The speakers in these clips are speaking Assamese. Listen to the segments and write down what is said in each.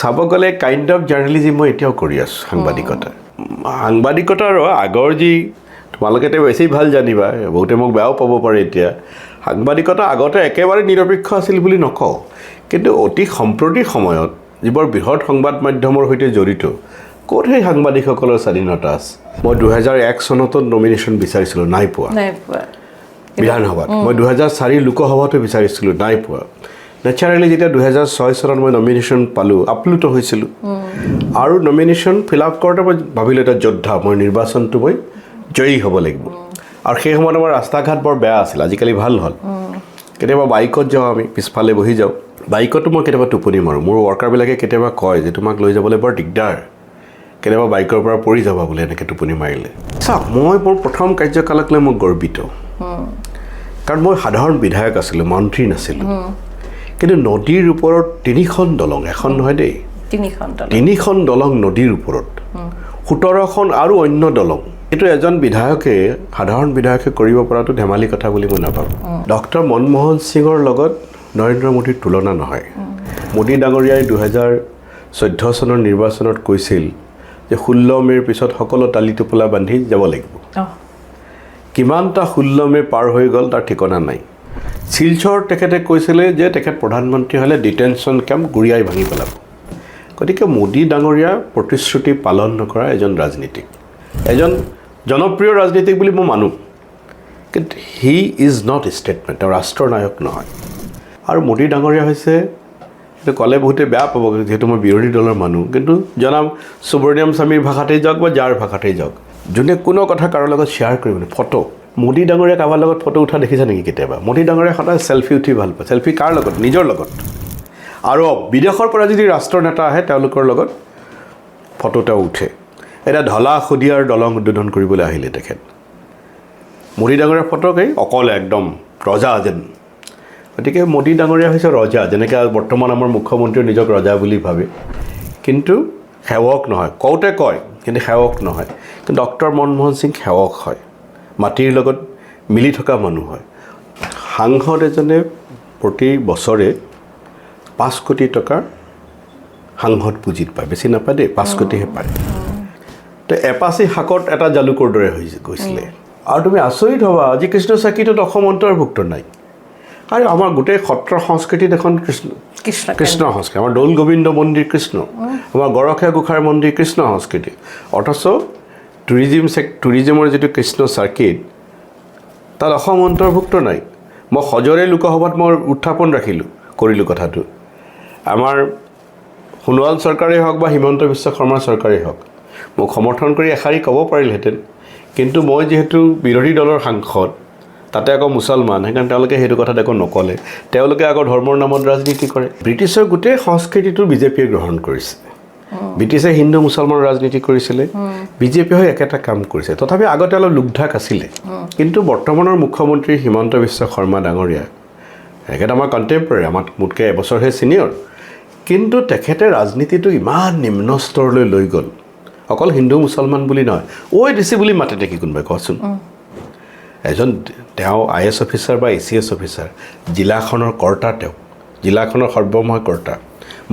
চাব গ'লে কাইণ্ড অফ জাৰ্নেলিজিম মই এতিয়াও কৰি আছোঁ সাংবাদিকতাৰ আগৰ যি তোমালোকে বেছি ভাল জানিবা বহুতে মোক বেয়াও পাব পাৰে এতিয়া সাংবাদিকতা আগতে একেবাৰে নিৰপেক্ষ আছিল বুলি নকওঁ কিন্তু অতি সম্প্ৰতি সময়ত যিবোৰ বৃহৎ সংবাদ মাধ্যমৰ সৈতে জড়িত ক'ত সেই সাংবাদিকসকলৰ স্বাধীনতা আছে মই 2001 চনত নমিনেশ্যন বিচাৰিছিলোঁ নাই পোৱা বিধানসভাত মই 2004 লোকসভাতো বিচাৰিছিলোঁ নাই পোৱা নেচাৰেলি যেতিয়া 2006 চনত মই নমিনেশ্যন পালোঁ আপ্লুত হৈছিলোঁ আৰু নমিনেশ্যন ফিল আপ কৰোঁতে মই ভাবিলোঁ এটা যোদ্ধা মই নিৰ্বাচনটো মই জয়ী হ'ব লাগিব আৰু সেই সময়ত আমাৰ ৰাস্তা ঘাট বৰ বেয়া আছিল আজিকালি ভাল হ'ল কেতিয়াবা বাইকত যাওঁ আমি পিছফালে বহি যাওঁ বাইকতো মই কেতিয়াবা টোপনি মাৰোঁ মোৰ ৱৰ্কাৰবিলাকে কেতিয়াবা কয় যে তোমাক লৈ যাবলৈ বৰ দিগদাৰ কেতিয়াবা বাইকৰ পৰা পৰি যাবা বোলে এনেকৈ টোপনি মাৰিলে চাওক মই মোৰ প্ৰথম কাৰ্যকালক লৈ মই গৰ্বিত কাৰণ মই সাধাৰণ বিধায়ক আছিলোঁ মন্ত্ৰী নাছিলোঁ কিন্তু নদীৰ ওপৰত 3খন দলং এখন নহয় দেই 3খন দলং নদীৰ ওপৰত 17খন আৰু অন্য দলং এইটো এজন বিধায়কে সাধাৰণ বিধায়কে কৰিব পৰাটো ধেমালি কথা বুলি মই নাভাবোঁ ডক্টৰ মনমোহন সিঙৰ লগত নৰেন্দ্ৰ মোদীৰ তুলনা নহয় মোদী ডাঙৰীয়াই 2014 চনৰ নিৰ্বাচনত কৈছিল যে 16 মে'ৰ পিছত সকলো তালি টোপোলা বান্ধি যাব লাগিব কিমানটা 16 মে' পাৰ হৈ গ'ল তাৰ ঠিকনা নাই শিলচৰ তেখেতে কৈছিলে যে তেখেত প্ৰধানমন্ত্ৰী হ'লে ডিটেনশ্যন কেম্প গুৰিয়াই ভাঙি পেলাব গতিকে মোদী ডাঙৰীয়া প্ৰতিশ্ৰুতি পালন নকৰা এজন ৰাজনীতিক এজন জনপ্ৰিয় ৰাজনীতিক বুলি মই মানো কিন্তু হি ইজ নট ষ্টেটমেণ্ট তেওঁ ৰাষ্ট্ৰনায়ক নহয় আৰু মোদী ডাঙৰীয়া হৈছে এইটো ক'লে বহুতে বেয়া পাব যিহেতু মই বিৰোধী দলৰ মানুহ কিন্তু জনাম সুব্ৰমণ্যম স্বামীৰ ভাষাতেই যাওক বা যাৰ ভাষাতেই যাওক যোনে কোনো কথা কাৰো লগত শ্বেয়াৰ কৰিব নোৱাৰে ফটো মোদী ডাঙৰীয়া কাৰোবাৰ লগত ফটো উঠা দেখিছে নেকি কেতিয়াবা মোদী ডাঙৰীয়া সদায় চেলফি উঠি ভাল পায় চেলফি কাৰ লগত নিজৰ লগত আৰু বিদেশৰ পৰা যদি ৰাষ্ট্ৰ নেতা আহে তেওঁলোকৰ লগত ফটো তেওঁ উঠে এতিয়া ঢলা শদিয়াৰ দলং উদ্বোধন কৰিবলৈ আহিলে তেখেত মোদী ডাঙৰীয়াৰ ফটোকেই অকলে একদম ৰজা যেন গতিকে মোদী ডাঙৰীয়া হৈছে ৰজা যেনেকৈ বৰ্তমান আমাৰ মুখ্যমন্ত্ৰীয়ে নিজক ৰজা বুলি ভাবে কিন্তু সেৱক নহয় কওঁতে কয় কিন্তু সেৱক নহয় কিন্তু ডক্টৰ মনমোহন সিং সেৱক হয় মাটিৰ লগত মিলি থকা মানুহ হয় সাংসদ এজনে প্ৰতি বছৰে 5 কোটি টকাৰ সাংসদ পুঁজিত পায় বেছি নাপায় দেই 5 কোটিহে পায় তো এপাচি শাকত এটা জালুকৰ দৰে হৈ গৈছিলে আৰু তুমি আচৰিত হ'বা আজি কৃষ্ণ চাকিটোত অসম অন্তৰ্ভুক্ত নাই আৰু আমাৰ গোটেই সত্ৰ সংস্কৃতিত এখন কৃষ্ণ সংস্কৃতি আমাৰ দৌল গোবিন্দ মন্দিৰ কৃষ্ণ আমাৰ গৰখীয়া গোসাঁইৰ মন্দিৰ কৃষ্ণ সংস্কৃতি অথচ টুৰিজিমৰ যিটো কৃষ্ণ চাৰ্কিট তাত অসম অন্তৰ্ভুক্ত নাই মই সজৰে লোকসভাত মই উত্থাপন কৰিলোঁ কথাটো আমাৰ সোণোৱাল চৰকাৰেই হওক বা হিমন্ত বিশ্ব শৰ্মা চৰকাৰেই হওক মোক সমৰ্থন কৰি এষাৰি ক'ব পাৰিলহেঁতেন কিন্তু মই যিহেতু বিৰোধী দলৰ সাংসদ তাতে আকৌ মুছলমান সেইকাৰণে তেওঁলোকে সেইটো কথাত একো নক'লে তেওঁলোকে আকৌ ধৰ্মৰ নামত ৰাজনীতি কৰে ব্ৰিটিছৰ গোটেই সংস্কৃতিটো বিজেপিয়ে গ্ৰহণ কৰিছে ব্ৰিটিছে হিন্দু মুছলমান ৰাজনীতি কৰিছিলে বিজেপি হৈ একেটা কাম কৰিছে তথাপি আগতে অলপ লুকঢাক আছিলে কিন্তু বৰ্তমানৰ মুখ্যমন্ত্ৰী হিমন্ত বিশ্ব শৰ্মা ডাঙৰীয়া এখেত আমাৰ কণ্টেম্পৰেৰী আমাক মোতকৈ এবছৰহে ছিনিয়ৰ কিন্তু তেখেতে ৰাজনীতিটো ইমান নিম্ন স্তৰলৈ লৈ গ'ল অকল হিন্দু মুছলমান বুলি নহয় ঐ দিছে বুলি মাতে নেকি কোনোবাই কচোন এজন তেওঁ IAS অফিচাৰ বা ACS অফিচাৰ জিলাখনৰ কৰ্তা তেওঁ জিলাখনৰ সৰ্বময় কৰ্তা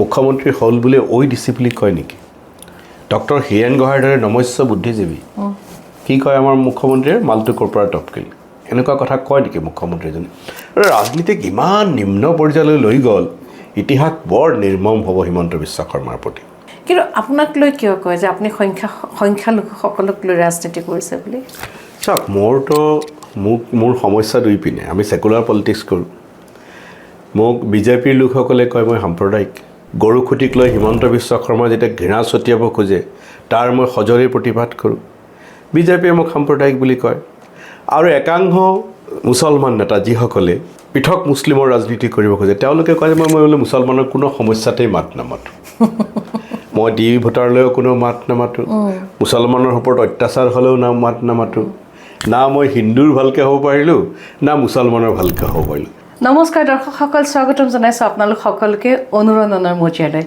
মুখ্যমন্ত্ৰী হ'ল বুলি ঐ দিছে বুলি কয় নেকি ডক্টৰ হীৰেণ গোহাঁইৰ দৰে নমস্য বুদ্ধিজীৱী কি কয় আমাৰ মুখ্যমন্ত্ৰীয়ে মালটো ক'ৰপৰা টপকিল এনেকুৱা কথা কয় নেকি মুখ্যমন্ত্ৰীজনে আৰু ৰাজনীতিক ইমান নিম্ন পৰ্যায়লৈ লৈ গ'ল ইতিহাস বৰ নিৰ্মম হ'ব হিমন্ত বিশ্ব শৰ্মাৰ প্ৰতি কিন্তু আপোনাক লৈ কিয় কয় যে আপুনি সংখ্যালঘুসকলক লৈ ৰাজনীতি কৰিছে বুলি চাওক মোৰ সমস্যা দুই পিনে আমি ছেকুলাৰ পলিটিক্স কৰোঁ মোক বিজেপিৰ লোকসকলে কয় মই সাম্প্ৰদায়িক গৰুখুটিক লৈ হিমন্ত বিশ্ব শৰ্মা যেতিয়া ঘৃণা ছটিয়াব খোজে তাৰ মই সজৰে প্ৰতিবাদ কৰোঁ বিজেপিয়ে মোক সাম্প্ৰদায়িক বুলি কয় আৰু একাংশ মুছলমান নেতা যিসকলে পৃথক মুছলিমৰ ৰাজনীতি কৰিব খোজে তেওঁলোকে কয় যে মই বোলে মুছলমানৰ কোনো সমস্যাতেই মাত নামাতোঁ মই ডি ভোটাৰলৈও কোনো মাত নামাতোঁ মুছলমানৰ ওপৰত অত্যাচাৰ হ'লেও মাত নামাতোঁ না মই হিন্দুৰ ভালকৈ হ'ব পাৰিলোঁ না মুছলমানৰ ভালকৈ হ'ব পাৰিলোঁ নমস্কাৰ দৰ্শকসকল স্বাগতম জনাইছোঁ আপোনালোক সকলোকে অনুৰণনৰ মজিয়ালৈ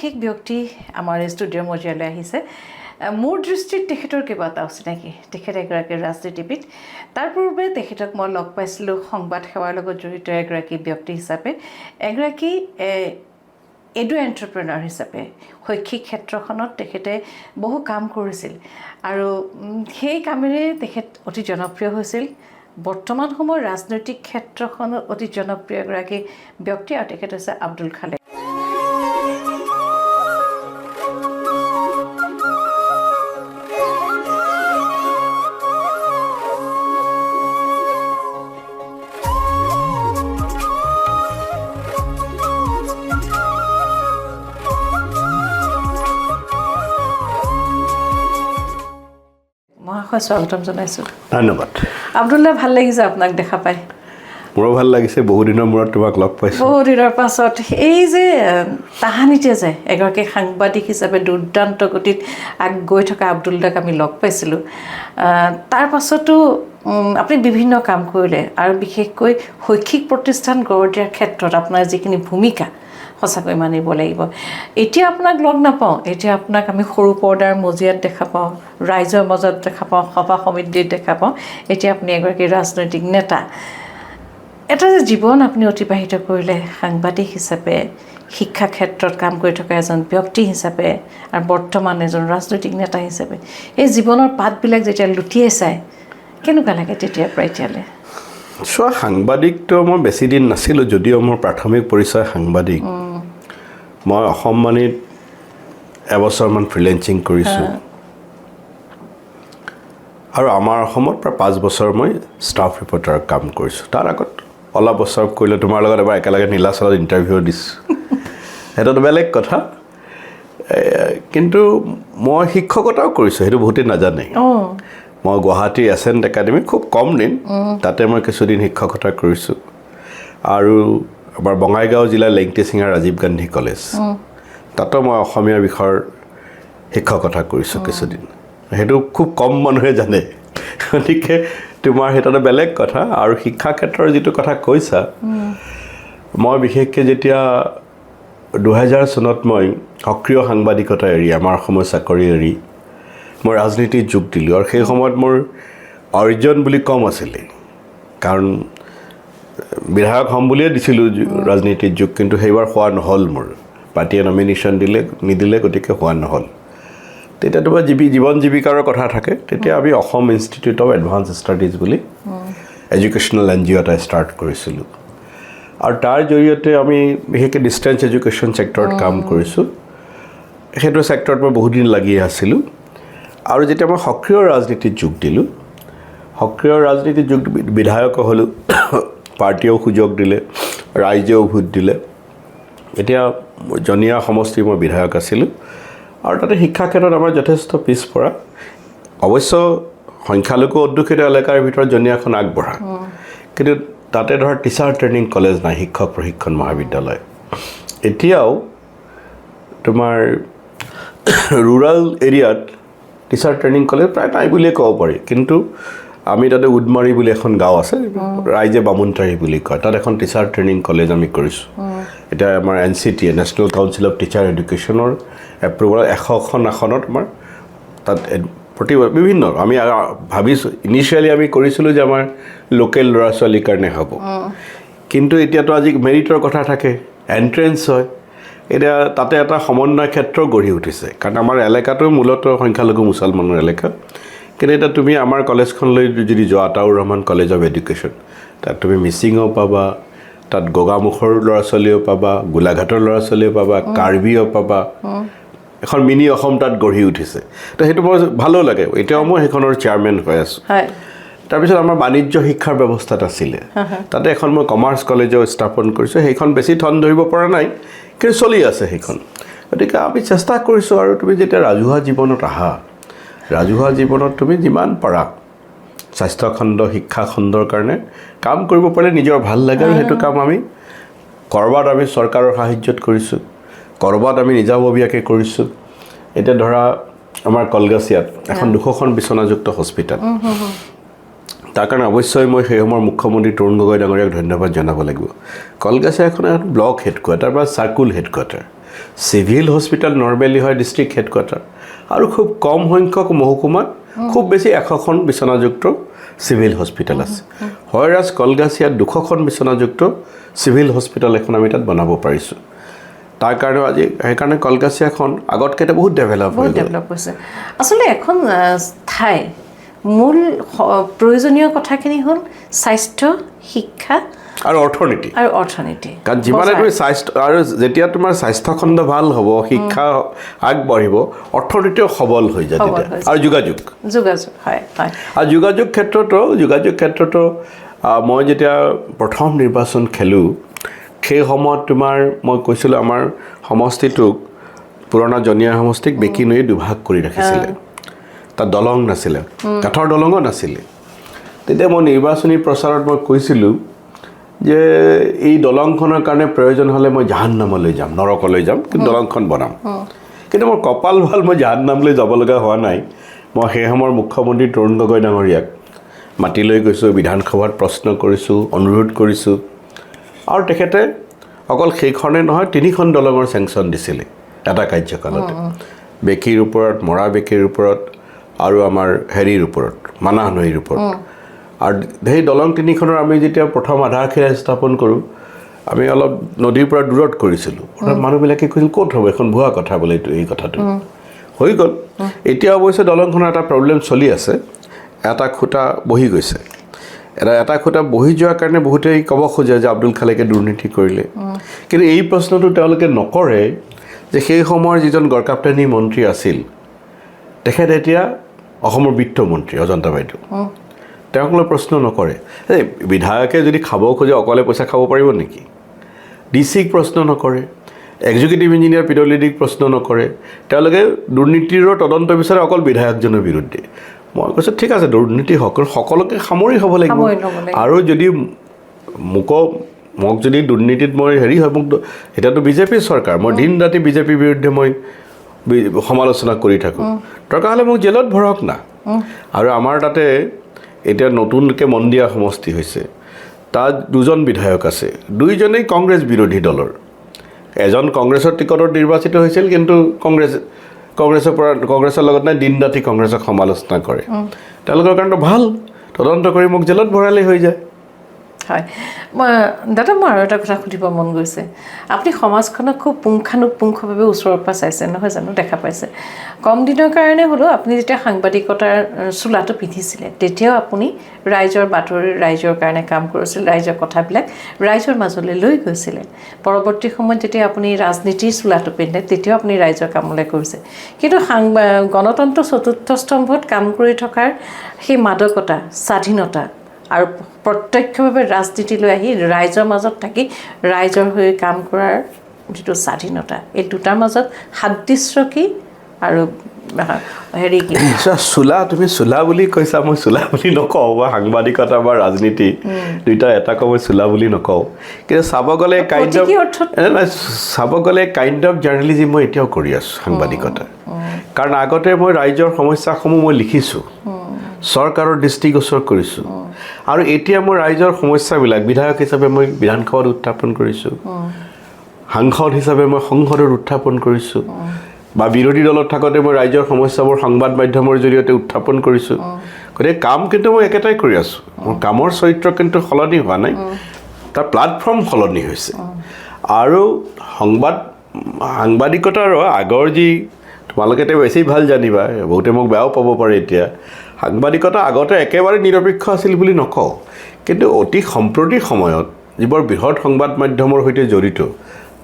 বিশেষ ব্যক্তি আমাৰ ষ্টুডিঅ'ৰ মজিয়ালৈ আহিছে মোৰ দৃষ্টিত তেখেতৰ কিবা এটা অচিনাকি তেখেত এগৰাকী ৰাজনীতিবিদ তাৰ পূৰ্বে তেখেতক মই লগ পাইছিলোঁ সংবাদ সেৱাৰ লগত জড়িত এগৰাকী ব্যক্তি হিচাপে এগৰাকী এডু এণ্টাৰপ্ৰেনাৰ হিচাপে শৈক্ষিক ক্ষেত্ৰখনত তেখেতে বহু কাম কৰিছিল আৰু সেই কামেৰে তেখেত অতি জনপ্ৰিয় হৈছিল বৰ্তমান সময়ৰ ৰাজনৈতিক ক্ষেত্ৰখনত অতি জনপ্ৰিয় এগৰাকী ব্যক্তি আৰু তেখেত হৈছে আব্দুল খালেক মহাশয় স্বাগতম জনাইছোঁ ধন্যবাদ আব্দুল্লাহ ভাল লাগিছে আপোনাক দেখা পাই মোৰো ভাল লাগিছে বহুদিনৰ মূৰত তোমাক লগ পাইছোঁ বহুদিনৰ পাছত এই যে তাহানিতে যে এগৰাকী সাংবাদিক হিচাপে দুৰ্দান্ত গতিত গৈ থকা আব্দুল্লাক আমি লগ পাইছিলোঁ তাৰ পাছতো আপুনি বিভিন্ন কাম কৰিলে আৰু বিশেষকৈ শৈক্ষিক প্ৰতিষ্ঠান গঢ় দিয়াৰ ক্ষেত্ৰত আপোনাৰ যিখিনি ভূমিকা সঁচাকৈ মানিব লাগিব এতিয়া আপোনাক লগ নাপাওঁ এতিয়া আপোনাক আমি সৰু পৰ্দাৰ মজিয়াত দেখা পাওঁ ৰাইজৰ মাজত দেখা পাওঁ সভা সমিতিত দেখা পাওঁ এতিয়া আপুনি এগৰাকী ৰাজনৈতিক নেতা এটা যে জীৱন আপুনি অতিবাহিত কৰিলে সাংবাদিক হিচাপে শিক্ষা ক্ষেত্ৰত কাম কৰি থকা এজন ব্যক্তি হিচাপে আৰু বৰ্তমান এজন ৰাজনৈতিক নেতা হিচাপে এই জীৱনৰ পাতবিলাক যেতিয়া লুটিয়াই চায় কেনেকুৱা লাগে তেতিয়াৰ পৰা এতিয়ালৈ চোৱা সাংবাদিকটো মই বেছি দিন নাছিলোঁ যদিও মোৰ প্ৰাথমিক পৰিচয় সাংবাদিক মই অসমবাণীত এবছৰমান ফ্ৰিলেন্সিং কৰিছোঁ আৰু আমাৰ অসমত প্ৰায় 5 বছৰ মই ষ্টাফ ৰিপৰ্টাৰৰ কাম কৰিছোঁ তাৰ আগত অলপ বছৰ কৰিলে তোমাৰ লগত এবাৰ একেলগে নীলাচলত ইণ্টাৰভিউ দিছোঁ সেইটোতো বেলেগ কথা কিন্তু মই শিক্ষকতাও কৰিছোঁ সেইটো বহুতেই নাজানে মই গুৱাহাটী এছেণ্ট একাডেমি খুব কম দিন তাতে মই কিছুদিন শিক্ষকতা কৰিছোঁ আৰু আমাৰ বঙাইগাঁও জিলাৰ লেংটিচিঙা ৰাজীৱ গান্ধী কলেজ তাতো মই অসমীয়া বিষয়ৰ শিক্ষকতা কৰিছোঁ কিছুদিন সেইটো খুব কম মানুহে জানে গতিকে তোমাৰ সেইটো বেলেগ কথা আৰু শিক্ষা ক্ষেত্ৰৰ যিটো কথা কৈছা মই বিশেষকৈ যেতিয়া 2000 চনত মই সক্ৰিয় সাংবাদিকতা এৰি আমাৰ অসমৰ চাকৰি এৰি মই ৰাজনীতিত যোগ দিলোঁ আৰু সেই সময়ত মোৰ অৰ্জন বুলি কম আছিলে কাৰণ বিধায়ক হ'ম বুলিয়ে দিছিলোঁ ৰাজনীতিত যোগ কিন্তু সেইবাৰ হোৱা নহ'ল মোৰ পাৰ্টীয়ে নমিনেশ্যন নিদিলে গতিকে হোৱা নহ'ল তেতিয়া তোমাৰ জীৱন জীৱিকাৰ কথা থাকে তেতিয়া আমি Assam institute of advance studies বুলি এডুকেশ্যনেল NGO এটা ষ্টাৰ্ট কৰিছিলোঁ আৰু তাৰ জৰিয়তে আমি বিশেষকৈ ডিষ্টেঞ্চ এডুকেশ্যন ছেক্টৰত কাম কৰিছোঁ সেইটো ছেক্টৰত মই বহুদিন লাগি আছিলোঁ আৰু যেতিয়া মই সক্ৰিয় ৰাজনীতিত যোগ দিলোঁ সক্ৰিয় ৰাজনীতিত যোগ বিধায়ক হ'লোঁ পাৰ্টীয়েও সুযোগ দিলে ৰাইজেও ভোট দিলে এতিয়া জনীয়া সমষ্টিৰ মই বিধায়ক আছিলোঁ আৰু তাতে শিক্ষা ক্ষেত্ৰত আমাৰ যথেষ্ট পিছপৰা অৱশ্য সংখ্যালঘু অধ্যুষিত এলেকাৰ ভিতৰত জনীয়াখন আগবঢ়া কিন্তু তাতে ধৰ টিচাৰ ট্ৰেইনিং কলেজ নাই শিক্ষক প্ৰশিক্ষণ মহাবিদ্যালয় এতিয়াও তোমাৰ ৰুৰাল এৰিয়াত টিচাৰ ট্ৰেইনিং কলেজ প্ৰায় নাই বুলিয়ে ক'ব পাৰি কিন্তু আমি তাতে উদমাৰী বুলি এখন গাঁও আছে ৰাইজে বামুণতাৰী বুলি কয় তাত এখন টিচাৰ ট্ৰেইনিং কলেজ আমি কৰিছোঁ এতিয়া আমাৰ NCT national council of teacher এডুকেশ্যনৰ এপ্ৰুভেল 100খন আসনত আমাৰ তাত বিভিন্ন আমি ভাবিছোঁ ইনিচিয়েলি আমি কৰিছিলোঁ যে আমাৰ লোকেল ল'ৰা ছোৱালীৰ কাৰণে হ'ব কিন্তু এতিয়াতো আজি মেৰিটৰ কথা থাকে এণ্ট্ৰেঞ্চ হয় এতিয়া তাতে এটা সমন্বয় ক্ষেত্ৰ গঢ়ি উঠিছে কাৰণ আমাৰ এলেকাটো মূলতঃ সংখ্যালঘু মুছলমানৰ এলেকা কিন্তু এতিয়া তুমি আমাৰ কলেজখনলৈ যদি যোৱা Ataur Rahman college of education তাত তুমি মিচিঙো পাবা তাত গোগামুখৰ ল'ৰা ছোৱালীও পাবা গোলাঘাটৰ ল'ৰা ছোৱালীও পাবা কাৰ্বিও পাবা এখন মিনি অসম তাত গঢ়ি উঠিছে তো সেইটো মোৰ ভালো লাগে এতিয়াও মই সেইখনৰ চেয়াৰমেন হৈ আছোঁ তাৰপিছত আমাৰ বাণিজ্য শিক্ষাৰ ব্যৱস্থাত আছিলে তাতে এখন মই কমাৰ্চ কলেজো স্থাপন কৰিছোঁ সেইখন বেছি ঠন ধৰিব পৰা নাই কিন্তু চলি আছে সেইখন গতিকে আমি চেষ্টা কৰিছোঁ আৰু তুমি যেতিয়া ৰাজহুৱা জীৱনত আহা ৰাজহুৱা জীৱনত তুমি যিমান পাৰা স্বাস্থ্যখণ্ড শিক্ষাখণ্ডৰ কাৰণে কাম কৰিব পাৰিলে নিজৰ ভাল লাগে আৰু সেইটো কাম আমি ক'ৰবাত আমি চৰকাৰৰ সাহায্যত কৰিছোঁ ক'ৰবাত আমি নিজাববীয়াকৈ কৰিছোঁ এতিয়া ধৰা আমাৰ কলগাছিয়াত এখন 200খন বিচনাযুক্ত হস্পিটেল তাৰ কাৰণে অৱশ্যই মই সেই সময়ৰ মুখ্যমন্ত্ৰী তৰুণ গগৈ ডাঙৰীয়াক ধন্যবাদ জনাব লাগিব কলগাছিয়া এখন ব্লক হেডকোৱাৰ্টাৰ বা circle headquarter civil hospital normally হয় ডিষ্ট্ৰিক্ট হেডকোৱাৰ্টাৰ আৰু খুব কম সংখ্যক মহকুমাত খুব বেছি 100খন বিচনাযুক্ত চিভিল হস্পিটেল আছে হয়ৰাজ কলগাছিয়াত 200খন বিচনাযুক্ত চিভিল হস্পিটেল এখন আমি তাত বনাব পাৰিছোঁ তাৰ কাৰণে আজি সেইকাৰণে কলগাছিয়াখন আগতকৈ বহুত ডেভেলপ হৈ গ'ল হৈছে আচলতে এখন ঠাই মূল প্ৰয়োজনীয় কথাখিনি হ'ল স্বাস্থ্য শিক্ষা আৰু অৰ্থনীতি কাৰণ যিমানে তুমি স্বাস্থ্য আৰু যেতিয়া তোমাৰ স্বাস্থ্যখণ্ড ভাল হ'ব শিক্ষা আগবাঢ়িব অৰ্থনীতিও সবল হৈ যায় তেতিয়া আৰু যোগাযোগ হয় আৰু যোগাযোগ ক্ষেত্ৰতো মই যেতিয়া প্ৰথম নিৰ্বাচন খেলোঁ সেই সময়ত তোমাৰ মই কৈছিলোঁ আমাৰ সমষ্টিটোক পুৰণা জনীয়া সমষ্টিক বেকি নৈয়ে দুভাগ কৰি ৰাখিছিলে তাত দলং নাছিলে কাঠৰ দলঙো নাছিলে তেতিয়া মই নিৰ্বাচনী প্ৰচাৰত মই কৈছিলোঁ যে এই দলংখনৰ কাৰণে প্ৰয়োজন হ'লে মই জাহান্নামলৈ যাম নৰকলৈ যাম কিন্তু দলংখন বনাম কিন্তু মোৰ কপাল ভাল মই জাহান্নামলৈ যাব লগা হোৱা নাই মই সেই সময়ৰ মুখ্যমন্ত্ৰী তৰুণ গগৈ ডাঙৰীয়াক মাতি লৈ গৈছোঁ বিধানসভাত প্ৰশ্ন কৰিছোঁ অনুৰোধ কৰিছোঁ আৰু তেখেতে অকল সেইখনে নহয় 3খন দলঙৰ চেংচন দিছিলে এটা কাৰ্যকালতে বেকীৰ ওপৰত মৰা বেকীৰ ওপৰত আৰু আমাৰ হেৰিৰ ওপৰত মানাহ নৈৰ ওপৰত আৰু সেই দলং 3খনৰ আমি যেতিয়া প্ৰথম আধাৰশিলা স্থাপন কৰোঁ আমি অলপ নদীৰ পৰা দূৰত কৰিছিলোঁ মানুহবিলাকে কৈছিল ক'ত হ'ব এখন ভুৱা কথা বোলে এইটো এই কথাটো হৈ গ'ল এতিয়া অৱশ্যে দলংখনৰ এটা প্ৰব্লেম চলি আছে এটা খুঁটা বহি গৈছে এটা খুঁটা বহি যোৱাৰ কাৰণে বহুতেই ক'ব খোজে যে আব্দুল খালেকে দুৰ্নীতি কৰিলে কিন্তু এই প্ৰশ্নটো তেওঁলোকে নকৰে যে সেই সময়ৰ যিজন গড়কাপ্তানী মন্ত্ৰী আছিল তেখেত এতিয়া অসমৰ বিত্তমন্ত্ৰী অজন্তা বাইদেউ তেওঁক লৈ প্ৰশ্ন নকৰে এই বিধায়কে যদি খাব খোজে অকলে পইচা খাব পাৰিব নেকি ডিচিক প্ৰশ্ন নকৰে এক্সিকিউটিভ ইঞ্জিনিয়াৰ পিডব্লিউডিক প্ৰশ্ন নকৰে তেওঁলোকে দুৰ্নীতিৰ তদন্ত বিচাৰে অকল বিধায়কজনৰ বিৰুদ্ধে মই কৈছোঁ ঠিক আছে দুৰ্নীতি সকলোকে সামৰি হ'ব লাগিব আৰু যদি মোক যদি দুৰ্নীতিত মই হেৰি হয় মোক এতিয়াতো বিজেপিৰ চৰকাৰ মই দিন ৰাতি বিজেপিৰ বিৰুদ্ধে মই সমালোচনা কৰি থাকোঁ দৰকাৰ হ'লে মোক জেলত ভৰক না আৰু আমাৰ তাতে এতিয়া নতুনকৈ মন্দিয়া সমষ্টি হৈছে তাত 2জন বিধায়ক আছে 2জনেই কংগ্ৰেছ বিৰোধী দলৰ এজন কংগ্ৰেছৰ টিকটত নিৰ্বাচিত হৈছিল কিন্তু কংগ্ৰেছৰ লগত নাই দিন ৰাতি কংগ্ৰেছক সমালোচনা কৰে তেওঁলোকৰ কাৰণেতো ভাল তদন্ত কৰি মোক জেলত ভৰালেই হৈ যায় হয় দাদা মই আৰু এটা কথা সুধিব মন গৈছে আপুনি সমাজখনক খুব পুংখানুপুংখভাৱে ওচৰৰ পৰা চাইছে নহয় জানো দেখা পাইছে কম দিনৰ কাৰণে হ'লেও আপুনি যেতিয়া সাংবাদিকতাৰ চোলাটো পিন্ধিছিলে তেতিয়াও আপুনি ৰাইজৰ বাতৰি ৰাইজৰ কাৰণে কাম কৰিছিল ৰাইজৰ কথাবিলাক ৰাইজৰ মাজলৈ লৈ গৈছিলে পৰৱৰ্তী সময়ত যেতিয়া আপুনি ৰাজনীতিৰ চোলাটো পিন্ধে তেতিয়াও আপুনি ৰাইজৰ কামলৈ কৰিছে কিন্তু গণতন্ত্ৰ চতুৰ্থ স্তম্ভত কাম কৰি থকাৰ সেই মাদকতা স্বাধীনতা আৰু প্ৰত্যক্ষভাৱে ৰাজনীতিলৈ আহি ৰাইজৰ মাজত থাকি ৰাইজৰ হৈ কাম কৰাৰ যিটো স্বাধীনতা এই দুটাৰ মাজত সাদৃশ্য কি আৰু হেৰি কি তুমি চোলা বুলি কৈছা মই চোলা বুলি নকওঁ বা সাংবাদিকতা বা ৰাজনীতি দুইটা এটাকো মই চোলা বুলি নকওঁ কিন্তু চাব গ'লে কাইণ্ড অফ জাৰ্নেলিজিম মই এতিয়াও কৰি আছোঁ সাংবাদিকতা কাৰণ আগতে মই ৰাইজৰ সমস্যাসমূহ মই লিখিছোঁ চৰকাৰৰ দৃষ্টিগোচৰ কৰিছোঁ আৰু এতিয়া মই ৰাইজৰ সমস্যাবিলাক বিধায়ক হিচাপে মই বিধানসভাত উত্থাপন কৰিছোঁ সাংসদ হিচাপে মই সংসদত উত্থাপন কৰিছোঁ বা বিৰোধী দলত থাকোঁতে মই ৰাইজৰ সমস্যাবোৰ সংবাদ মাধ্যমৰ জৰিয়তে উত্থাপন কৰিছোঁ গতিকে কাম কিন্তু মই একেটাই কৰি আছোঁ মোৰ কামৰ চৰিত্ৰ কিন্তু সলনি হোৱা নাই তাৰ প্লেটফৰ্ম সলনি হৈছে আৰু সাংবাদিকতাৰ আগৰ যি তোমালোকে বেছি ভাল জানিবা বহুতে মোক বেয়াও পাব পাৰে এতিয়া সাংবাদিকতা আগতে একেবাৰে নিৰপেক্ষ আছিল বুলি নকওঁ কিন্তু অতি সম্প্ৰতি সময়ত যিবোৰ বৃহৎ সংবাদ মাধ্যমৰ সৈতে জড়িত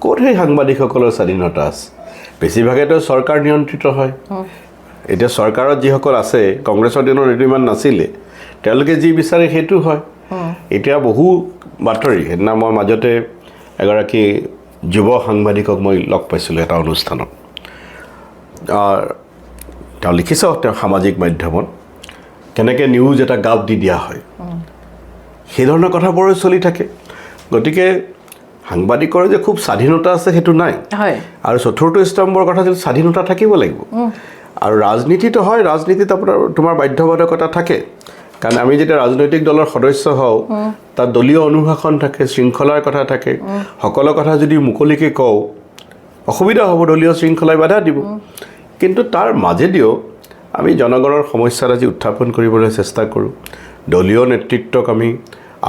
ক'ত সেই সাংবাদিকসকলৰ স্বাধীনতা আছে বেছিভাগেতো চৰকাৰ নিয়ন্ত্ৰিত হয় এতিয়া চৰকাৰত যিসকল আছে কংগ্ৰেছৰ দিনত এইটো ইমান নাছিলে তেওঁলোকে যি বিচাৰে সেইটো হয় এতিয়া বহু বাতৰি সেইদিনা মই মাজতে এগৰাকী যুৱ সাংবাদিকক মই লগ পাইছিলোঁ এটা অনুষ্ঠানত তেওঁ লিখিছে তেওঁ সামাজিক মাধ্যমত কেনেকৈ নিউজ এটা গাপ দি দিয়া হয় সেই ধৰণৰ কথাবোৰো চলি থাকে গতিকে সাংবাদিকৰ যে খুব স্বাধীনতা আছে সেইটো নাই আৰু চতুৰ্থ স্তম্ভৰ কথা যদি স্বাধীনতা থাকিব লাগিব আৰু ৰাজনীতিটো হয় ৰাজনীতিত আপোনাৰ তোমাৰ বাধ্যবাধকতা থাকে কাৰণ আমি যেতিয়া ৰাজনৈতিক দলৰ সদস্য হওঁ তাত দলীয় অনুশাসন থাকে শৃংখলাৰ কথা থাকে সকলো কথা যদি মুকলিকৈ কওঁ অসুবিধা হ'ব, দলীয় শৃংখলাই বাধা দিব। কিন্তু তাৰ মাজেদিও আমি জনগণৰ সমস্যাত আজি উত্থাপন কৰিবলৈ চেষ্টা কৰোঁ, দলীয় নেতৃত্বক আমি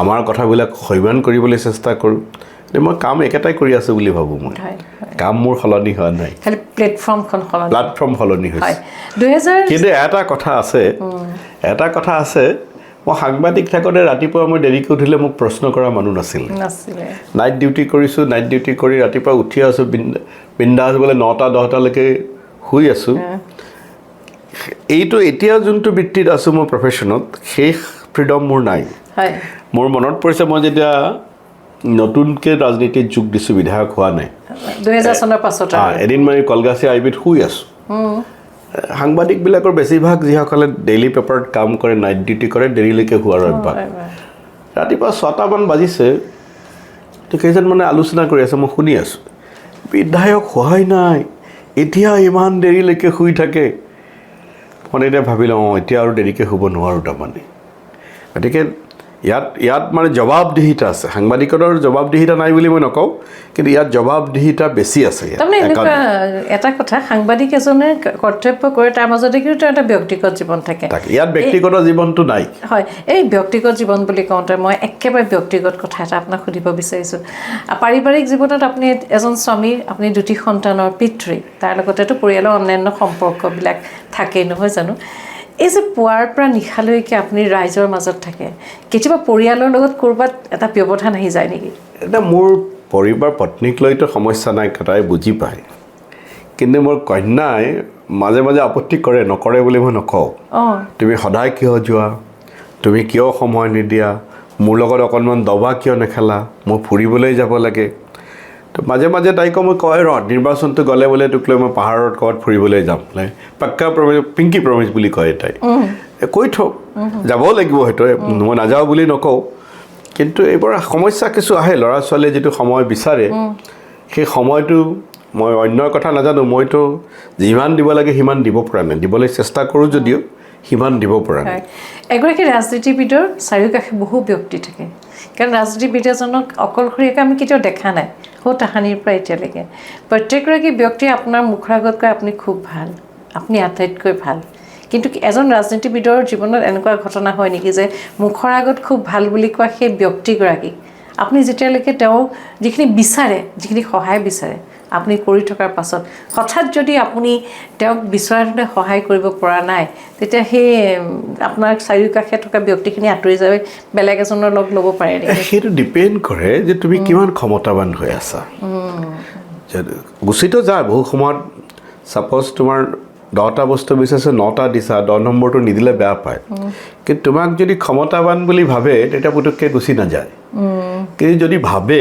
আমাৰ কথাবিলাক সন্মান কৰিবলৈ চেষ্টা কৰোঁ। মই কাম একেটাই কৰি আছোঁ বুলি ভাবোঁ। মই কাম মোৰ সলনি হোৱা নাই, খালি প্লেটফৰ্ম সলনি হৈছে। 2000 কিন্তু এটা কথা আছে, মই সাংবাদিক থাকোঁতে ৰাতিপুৱা মই দেৰিকৈ উঠিলে মোক প্ৰশ্ন কৰা মানুহ নাছিলে। নাইট ডিউটি কৰিছোঁ, নাইট ডিউটি কৰি ৰাতিপুৱা উঠি আছোঁ, বিন্দাছ বোলে 9টা-10টালৈকে শুই আছোঁ। এইটো এতিয়া যোনটো বৃত্তিত আছোঁ মই প্ৰফেশ্যনত, সেই ফ্ৰীডম মোৰ নাই। মোৰ মনত পৰিছে মই যেতিয়া নতুনকৈ ৰাজনীতিত যোগ দিছোঁ, বিধায়ক হোৱা নাই, 2000 চনৰ পাছত এদিন মই কলগাছি আইবিত শুই আছোঁ। সাংবাদিকবিলাকৰ বেছিভাগ যিসকলে ডেইলি পেপাৰত কাম কৰে, নাইট ডিউটি কৰে, দেৰিলৈকে শুৱাৰ অভ্যাস। ৰাতিপুৱা 6টামান বাজিছে, তো কেইজনমানে আলোচনা কৰি আছে, মই শুনি আছোঁ, বিধায়ক হোৱাই নাই, এতিয়া ইমান দেৰিলৈকে শুই থাকে। মই এতিয়া ভাবিলোঁ, এতিয়া আৰু দেৰিকৈ শুব নোৱাৰোঁ তাৰমানে। গতিকে ইয়াত মানে জবাবদিহিতা আছে। সাংবাদিকতাৰ জবাবদিহিতা নাই বুলি মই নকওঁ, কিন্তু ইয়াত জবাবদিহিতা বেছি আছে। তাৰমানে এনেকুৱা এটা কথা, সাংবাদিক এজনে কৰ্তব্য কৰে, তাৰ মাজতে কিন্তু এটা ব্যক্তিগত জীৱন থাকে। ইয়াত ব্যক্তিগত জীৱনটো নাই। হয়, এই ব্যক্তিগত জীৱন বুলি কওঁতে মই একেবাৰে ব্যক্তিগত কথা এটা আপোনাক সুধিব বিচাৰিছোঁ। পাৰিবাৰিক জীৱনত আপুনি এজন স্বামী, আপুনি 2টি সন্তানৰ পিতৃ, তাৰ লগতেতো পৰিয়ালৰ অন্যান্য সম্পৰ্কবিলাক থাকেই, নহয় জানো? এই যে পুৱাৰ পৰা নিশালৈকে আপুনি ৰাইজৰ মাজত থাকে, কেতিয়াবা পৰিয়ালৰ লগত ক'ৰবাত এটা ব্যৱধান আহি যায় নেকি? এতিয়া মোৰ পৰিবাৰ পত্নীক লৈতো সমস্যা নাই, তাই বুজি পায়। কিন্তু মোৰ কন্যাই মাজে মাজে আপত্তি কৰে, নকৰে বুলি মই নকওঁ। তুমি সদায় কিয় যোৱা, তুমি কিয় সময় নিদিয়া, মোৰ লগত অকণমান দবা কিয় নেখেলা, মই ফুৰিবলৈ যাব লাগে। তো মাজে মাজে তাইকো মই কয়, নিৰ্বাচনটো গ'লে বোলে তোক লৈ মই পাহাৰত ক'ৰবাত ফুৰিবলৈ যাম, পাক্কা প্ৰমিজ, পিংকি প্ৰমিজ বুলি কয় তাই। কৈ থওঁ, যাবও লাগিব, সেইটো মই নাযাওঁ বুলি নকওঁ। কিন্তু এইবাৰ সমস্যা কিছু আহে, ল'ৰা ছোৱালীয়ে যিটো সময় বিচাৰে, সেই সময়টো মই অন্যৰ কথা নাজানো, মইতো যিমান দিব লাগে সিমান দিব পৰা নাই, দিবলৈ চেষ্টা কৰোঁ যদিও সিমান দিব পৰা নাই। এগৰাকী ৰাজনীতিবিদৰ চাৰিওকাষে বহু ব্যক্তি থাকে, কাৰণ ৰাজনীতিবিদ এজনক অকলশৰীয়াকৈ আমি কেতিয়াও দেখা নাই, তাহানিৰ পৰা এতিয়ালৈকে। প্ৰত্যেকগৰাকী ব্যক্তিয়ে আপোনাৰ মুখৰ আগত কয় আপুনি খুব ভাল, আপুনি আটাইতকৈ ভাল। কিন্তু এজন ৰাজনীতিবিদৰ জীৱনত এনেকুৱা ঘটনা হয় নেকি যে মুখৰ আগত খুব ভাল বুলি কোৱা সেই ব্যক্তিগৰাকী আপুনি যেতিয়ালৈকে তেওঁ যিখিনি বিচাৰে, যিখিনি সহায় বিচাৰে, আপুনি কৰি থকাৰ পাছত হঠাৎ যদি আপুনি তেওঁক বিচৰা ধৰণে সহায় কৰিব পৰা নাই, তেতিয়া সেই আপোনাৰ চাৰিওকাষে থকা ব্যক্তিখিনি আঁতৰি যাই বেলেগ এজনৰ লগ ল'ব পাৰে নেকি? সেইটো ডিপেণ্ড কৰে যে তুমি কিমান ক্ষমতাৱান হৈ আছা। গুচিতো যায় বহু সময়ত, ছাপ'জ তোমাৰ 10টা বস্তু বিচাৰিছে, 9টা দিছা, 10 নম্বৰটো নিদিলে বেয়া পায়। কিন্তু তোমাক যদি ক্ষমতাৱান বুলি ভাবে, তেতিয়া পুতুককৈ গুচি নাযায়। কিন্তু যদি ভাবে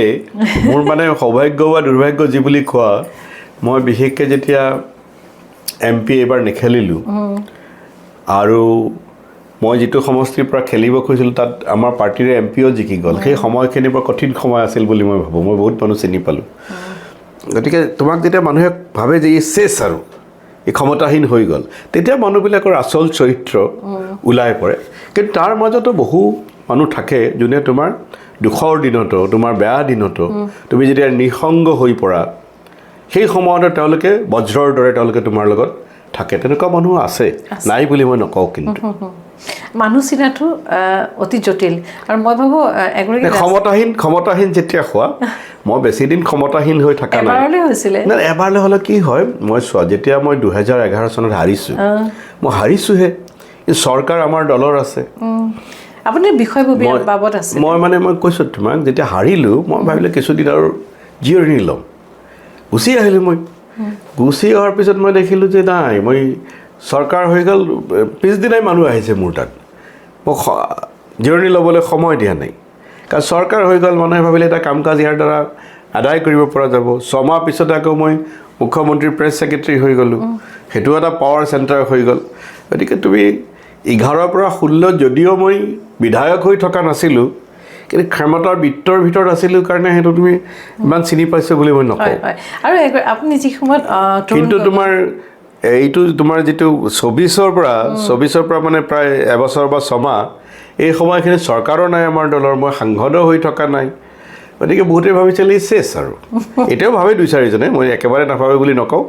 মোৰ মানে সৌভাগ্য বা দুৰ্ভাগ্য যি বুলি কোৱা, মই বিশেষকৈ যেতিয়া MP এইবাৰ নেখেলিলোঁ, আৰু মই যিটো সমষ্টিৰ পৰা খেলিব খুজিছিলোঁ তাত আমাৰ পাৰ্টীৰে MPও জিকি গ'ল, সেই সময়খিনি বৰ কঠিন সময় আছিল বুলি মই ভাবোঁ। মই বহুত মানুহ চিনি পালোঁ। গতিকে তোমাক যেতিয়া মানুহে ভাবে যে ই চেছ আৰু এই ক্ষমতাহীন হৈ গ'ল, তেতিয়া মানুহবিলাকৰ আচল চৰিত্ৰ ওলাই পৰে। কিন্তু তাৰ মাজতো বহু মানুহ থাকে যোনে তোমাৰ দুখৰ দিনতো, তোমাৰ বেয়া দিনতো, তুমি যেতিয়া নিঃসংগ হৈ পৰা, সেই সময়তে তেওঁলোকে বজ্ৰৰ দৰে তেওঁলোকে তোমাৰ লগত থাকে। তেনেকুৱা মানুহ আছে, নাই বুলি মই নকওঁ। কিন্তু মানুহ চিনাটো অতি জটিল। আৰু মই ভাবোঁ এগৰাকী ক্ষমতাহীন যেতিয়া হোৱা, মই বেছিদিন ক্ষমতাহীন হৈ থকা নাই। এবাৰলৈ হৈছিলে, এবাৰলৈ হ'লে কি হয়, মই চোৱা, যেতিয়া মই 2011 চনত হাৰিছোঁ, মই হাৰিছোঁহে, চৰকাৰ আমাৰ দলৰ আছে, আপুনি বিষয়ববীয়া বাবদ আছে। মই কৈছোঁ তোমাক, যেতিয়া হাৰিলোঁ মই ভাবিলোঁ কিছুদিন আৰু জিৰণি ল'ম, গুচি আহিলোঁ। মই গুচি অহাৰ পিছত মই দেখিলোঁ যে নাই, মই চৰকাৰ হৈ গ'ল, পিছদিনাই মানুহ আহিছে মোৰ তাত, মোক জিৰণি ল'বলৈ সময় দিয়া নাই। কাৰণ চৰকাৰ হৈ গ'ল, মানুহে ভাবিলে এটা কাম কাজ ইয়াৰ দ্বাৰা আদায় কৰিব পৰা যাব। 6 মাহ পিছতে আকৌ মই মুখ্যমন্ত্ৰীৰ প্ৰেছ ছেক্ৰেটাৰী হৈ গ'লোঁ, সেইটো এটা পাৱাৰ চেণ্টাৰ হৈ গ'ল। গতিকে তুমি 11 পৰা 16 যদিও মই বিধায়ক হৈ থকা নাছিলোঁ, কিন্তু ক্ষমতাৰ বৃত্তৰ ভিতৰত আছিলোঁ কাৰণে সেইটো তুমি ইমান চিনি পাইছোঁ বুলি মই নকওঁ। আৰু আপুনি যি সময়ত কিন্তু তোমাৰ এইটো তোমাৰ যিটো 24ৰ পৰা মানে প্ৰায় এবছৰ বা 6 মাহ, এই সময়খিনি চৰকাৰো নাই আমাৰ দলৰ, মই সাংসদো হৈ থকা নাই, গতিকে বহুতে ভাবিছিলে চেছ আৰু এতিয়াও ভাবে দুই চাৰিজনে মই একেবাৰে নাভাবে বুলি নকওঁ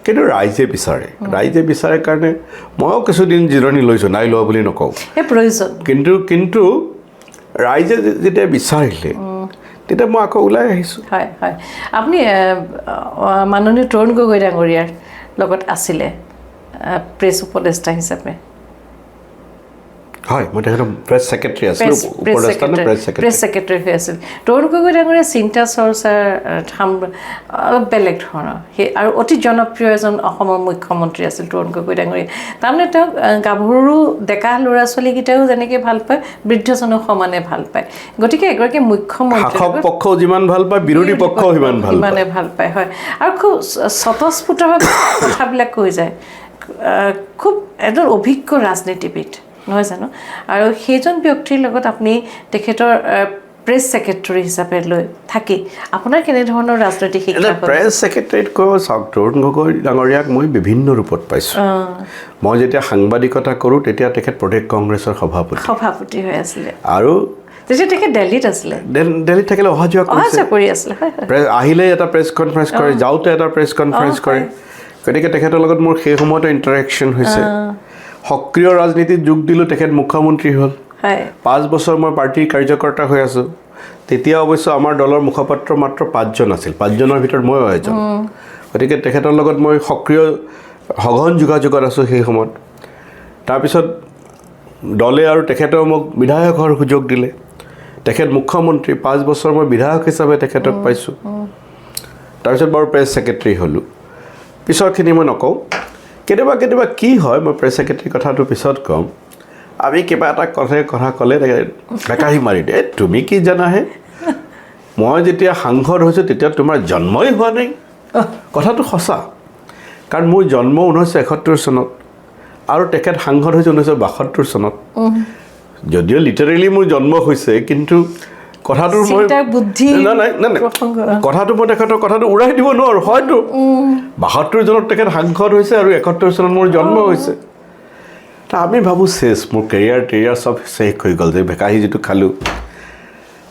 কিন্তু ৰাইজে বিচাৰে কাৰণে ময়ো কিছুদিন জিৰণি লৈছোঁ নাই লোৱা বুলি নকওঁ প্ৰয়োজন কিন্তু ৰাইজে যেতিয়া বিচাৰিলে তেতিয়া মই আকৌ ওলাই আহিছোঁ হয় হয় আপুনি মাননীয় তৰুণ গগৈ ডাঙৰীয়াৰ লগত আছিলে প্ৰেছ উপদেষ্টা হিচাপে হয় মই তেখেতৰ প্ৰেছ ছেক্ৰেটাৰী আছিলোঁ প্ৰেছ ছেক্ৰেটাৰী হৈ আছিল তৰুণ গগৈ ডাঙৰীয়া চিন্তা চৰ্চাৰ অলপ বেলেগ ধৰণৰ সেই আৰু অতি জনপ্ৰিয় এজন অসমৰ মুখ্যমন্ত্ৰী আছিল তৰুণ গগৈ ডাঙৰীয়া তাৰমানে তেওঁক গাভৰু ডেকা ল'ৰা ছোৱালীকেইটাও যেনেকৈ ভাল পায় বৃদ্ধজনক সমানে ভাল পায় গতিকে এগৰাকী মুখ্যমন্ত্ৰী শাসক পক্ষও যিমান ভাল পায় বিৰোধী পক্ষও সিমানে ভাল পায় হয় আৰু খুব স্বতঃস্ফূৰ্তভাৱে কথাবিলাক কৈ যায় খুব এজন অভিজ্ঞ ৰাজনীতিবিদ নহয় জানো আৰু সেইজন ব্যক্তিৰ লগত আপুনি তেখেতৰ প্ৰেছ ছেক্ৰেটাৰী হিচাপে লৈ থাকি আপোনাৰ কেনেধৰণৰ ৰাজনৈতিক শিক্ষা প্ৰেছ ছেক্ৰেটাৰীত কৈ চাওক তৰুণ গগৈ ডাঙৰীয়াক মই বিভিন্ন ৰূপত পাইছোঁ মই যেতিয়া সাংবাদিকতা কৰোঁ তেতিয়া তেখেত প্ৰদেশ কংগ্ৰেছৰ সভাপতি হৈ আছিলে আৰু তেতিয়া তেখেত দিল্লীত আছিলে দিল্লীত থাকিলে অহা যোৱা কৰি আছিলে আহিলে এটা প্ৰেছ কনফাৰেঞ্চ কৰে যাওঁতে এটা প্ৰেছ কনফাৰেঞ্চ কৰে গতিকে তেখেতৰ লগত মোৰ সেই সময়তে ইণ্টাৰেকশ্যন হৈছে সক্ৰিয় ৰাজনীতিত যোগ দিলোঁ তেখেত মুখ্যমন্ত্ৰী হ'ল 5 বছৰ মই পাৰ্টীৰ কাৰ্যকৰ্তা হৈ আছোঁ তেতিয়া অৱশ্যে আমাৰ দলৰ মুখপাত্ৰ মাত্ৰ 5জন আছিল 5জনৰ ভিতৰত ময়ো এজন গতিকে তেখেতৰ লগত মই সক্ৰিয় সঘন যোগাযোগত আছোঁ সেই সময়ত তাৰপিছত দলে আৰু তেখেতেও মোক বিধায়ক হোৱাৰ সুযোগ দিলে তেখেত মুখ্যমন্ত্ৰী 5 বছৰ মই বিধায়ক হিচাপে তেখেতক পাইছোঁ তাৰপিছত বাৰু প্ৰেছ ছেক্ৰেটাৰী হ'লোঁ পিছৰখিনি মই নকওঁ কেতিয়াবা কি হয় মই প্ৰেছ ছেক্ৰেটাৰী কথাটো পিছত ক'ম আমি কিবা এটা কথা ক'লে বেকাৰী মাৰি দিয়ে তুমি কি জানাহে মই যেতিয়া সাংসদ হৈছোঁ তেতিয়া তোমাৰ জন্মই হোৱা নাই কথাটো সঁচা কাৰণ মোৰ জন্ম 1971 চনত আৰু তেখেত সাংসদ হৈছে 1972 চনত যদিও লিটাৰেলি মোৰ জন্ম হৈছে কিন্তু কথাটোৰ মই কথাটো মই তেখেতৰ কথাটো উৰাই দিব নোৱাৰোঁ হয়তো 72 চনত তেখেত সাংসদ হৈছে আৰু 71 চনত মোৰ জন্ম হৈছে আমি ভাবোঁ চেছ মোৰ কেৰিয়াৰ চব শেষ হৈ গ'ল যে বেকাৰী যিটো খালোঁ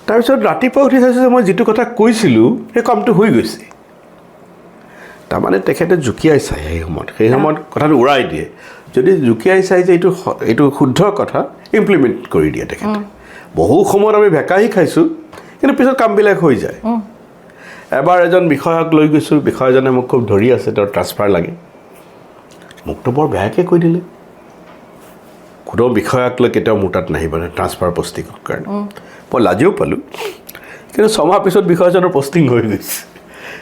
তাৰপিছত ৰাতিপুৱা উঠি চাইছোঁ যে মই যিটো কথা কৈছিলোঁ সেই কামটো হৈ গৈছে তাৰমানে তেখেতে জুকিয়াই চাই সেই সময়ত কথাটো উৰাই দিয়ে যদি জুকিয়াই চাই যে এইটো শুদ্ধ কথা ইমপ্লিমেণ্ট কৰি দিয়ে তেখেতে বহু সময়ত আমি ভেকাহি খাইছোঁ কিন্তু পিছত কামবিলাক হৈ যায় এবাৰ এজন বিষয়াক লৈ গৈছোঁ বিষয়াজনে মোক খুব ধৰি আছে তেওঁৰ ট্ৰান্সফাৰ লাগে মোকতো বৰ বেয়াকৈ কৈ দিলে কোনো বিষয়াক লৈ কেতিয়াও মোৰ তাত নাহিব ট্ৰান্সফাৰ পষ্টিঙৰ কাৰণে মই লাজিও পালোঁ কিন্তু ছমাহ পিছত বিষয়াজনৰ পষ্টিং হৈ গৈছে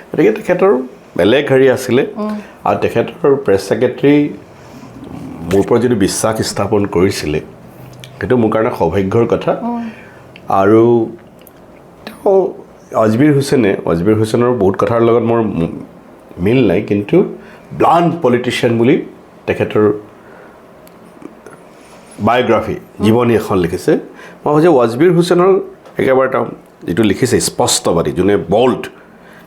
গতিকে তেখেতৰ বেলেগ হেৰি আছিলে আৰু তেখেতৰ প্ৰেছ ছেক্ৰেটাৰী মোৰ ওপৰত যিটো বিশ্বাস স্থাপন কৰিছিলে সেইটো মোৰ কাৰণে সৌভাগ্যৰ কথা আৰু তেওঁ অজমিৰ হুছেইনৰ বহুত কথাৰ লগত মোৰ মিল নাই কিন্তু ব্লাণ্ট পলিটিচিয়ান বুলি তেখেতৰ বায়'গ্ৰাফী জীৱনী এখন লিখিছে মই ভাবোঁ যে ৱাজবীৰ হুছেইনৰ একেবাৰে তেওঁ যিটো লিখিছে স্পষ্টবাদী যোনে বল্ড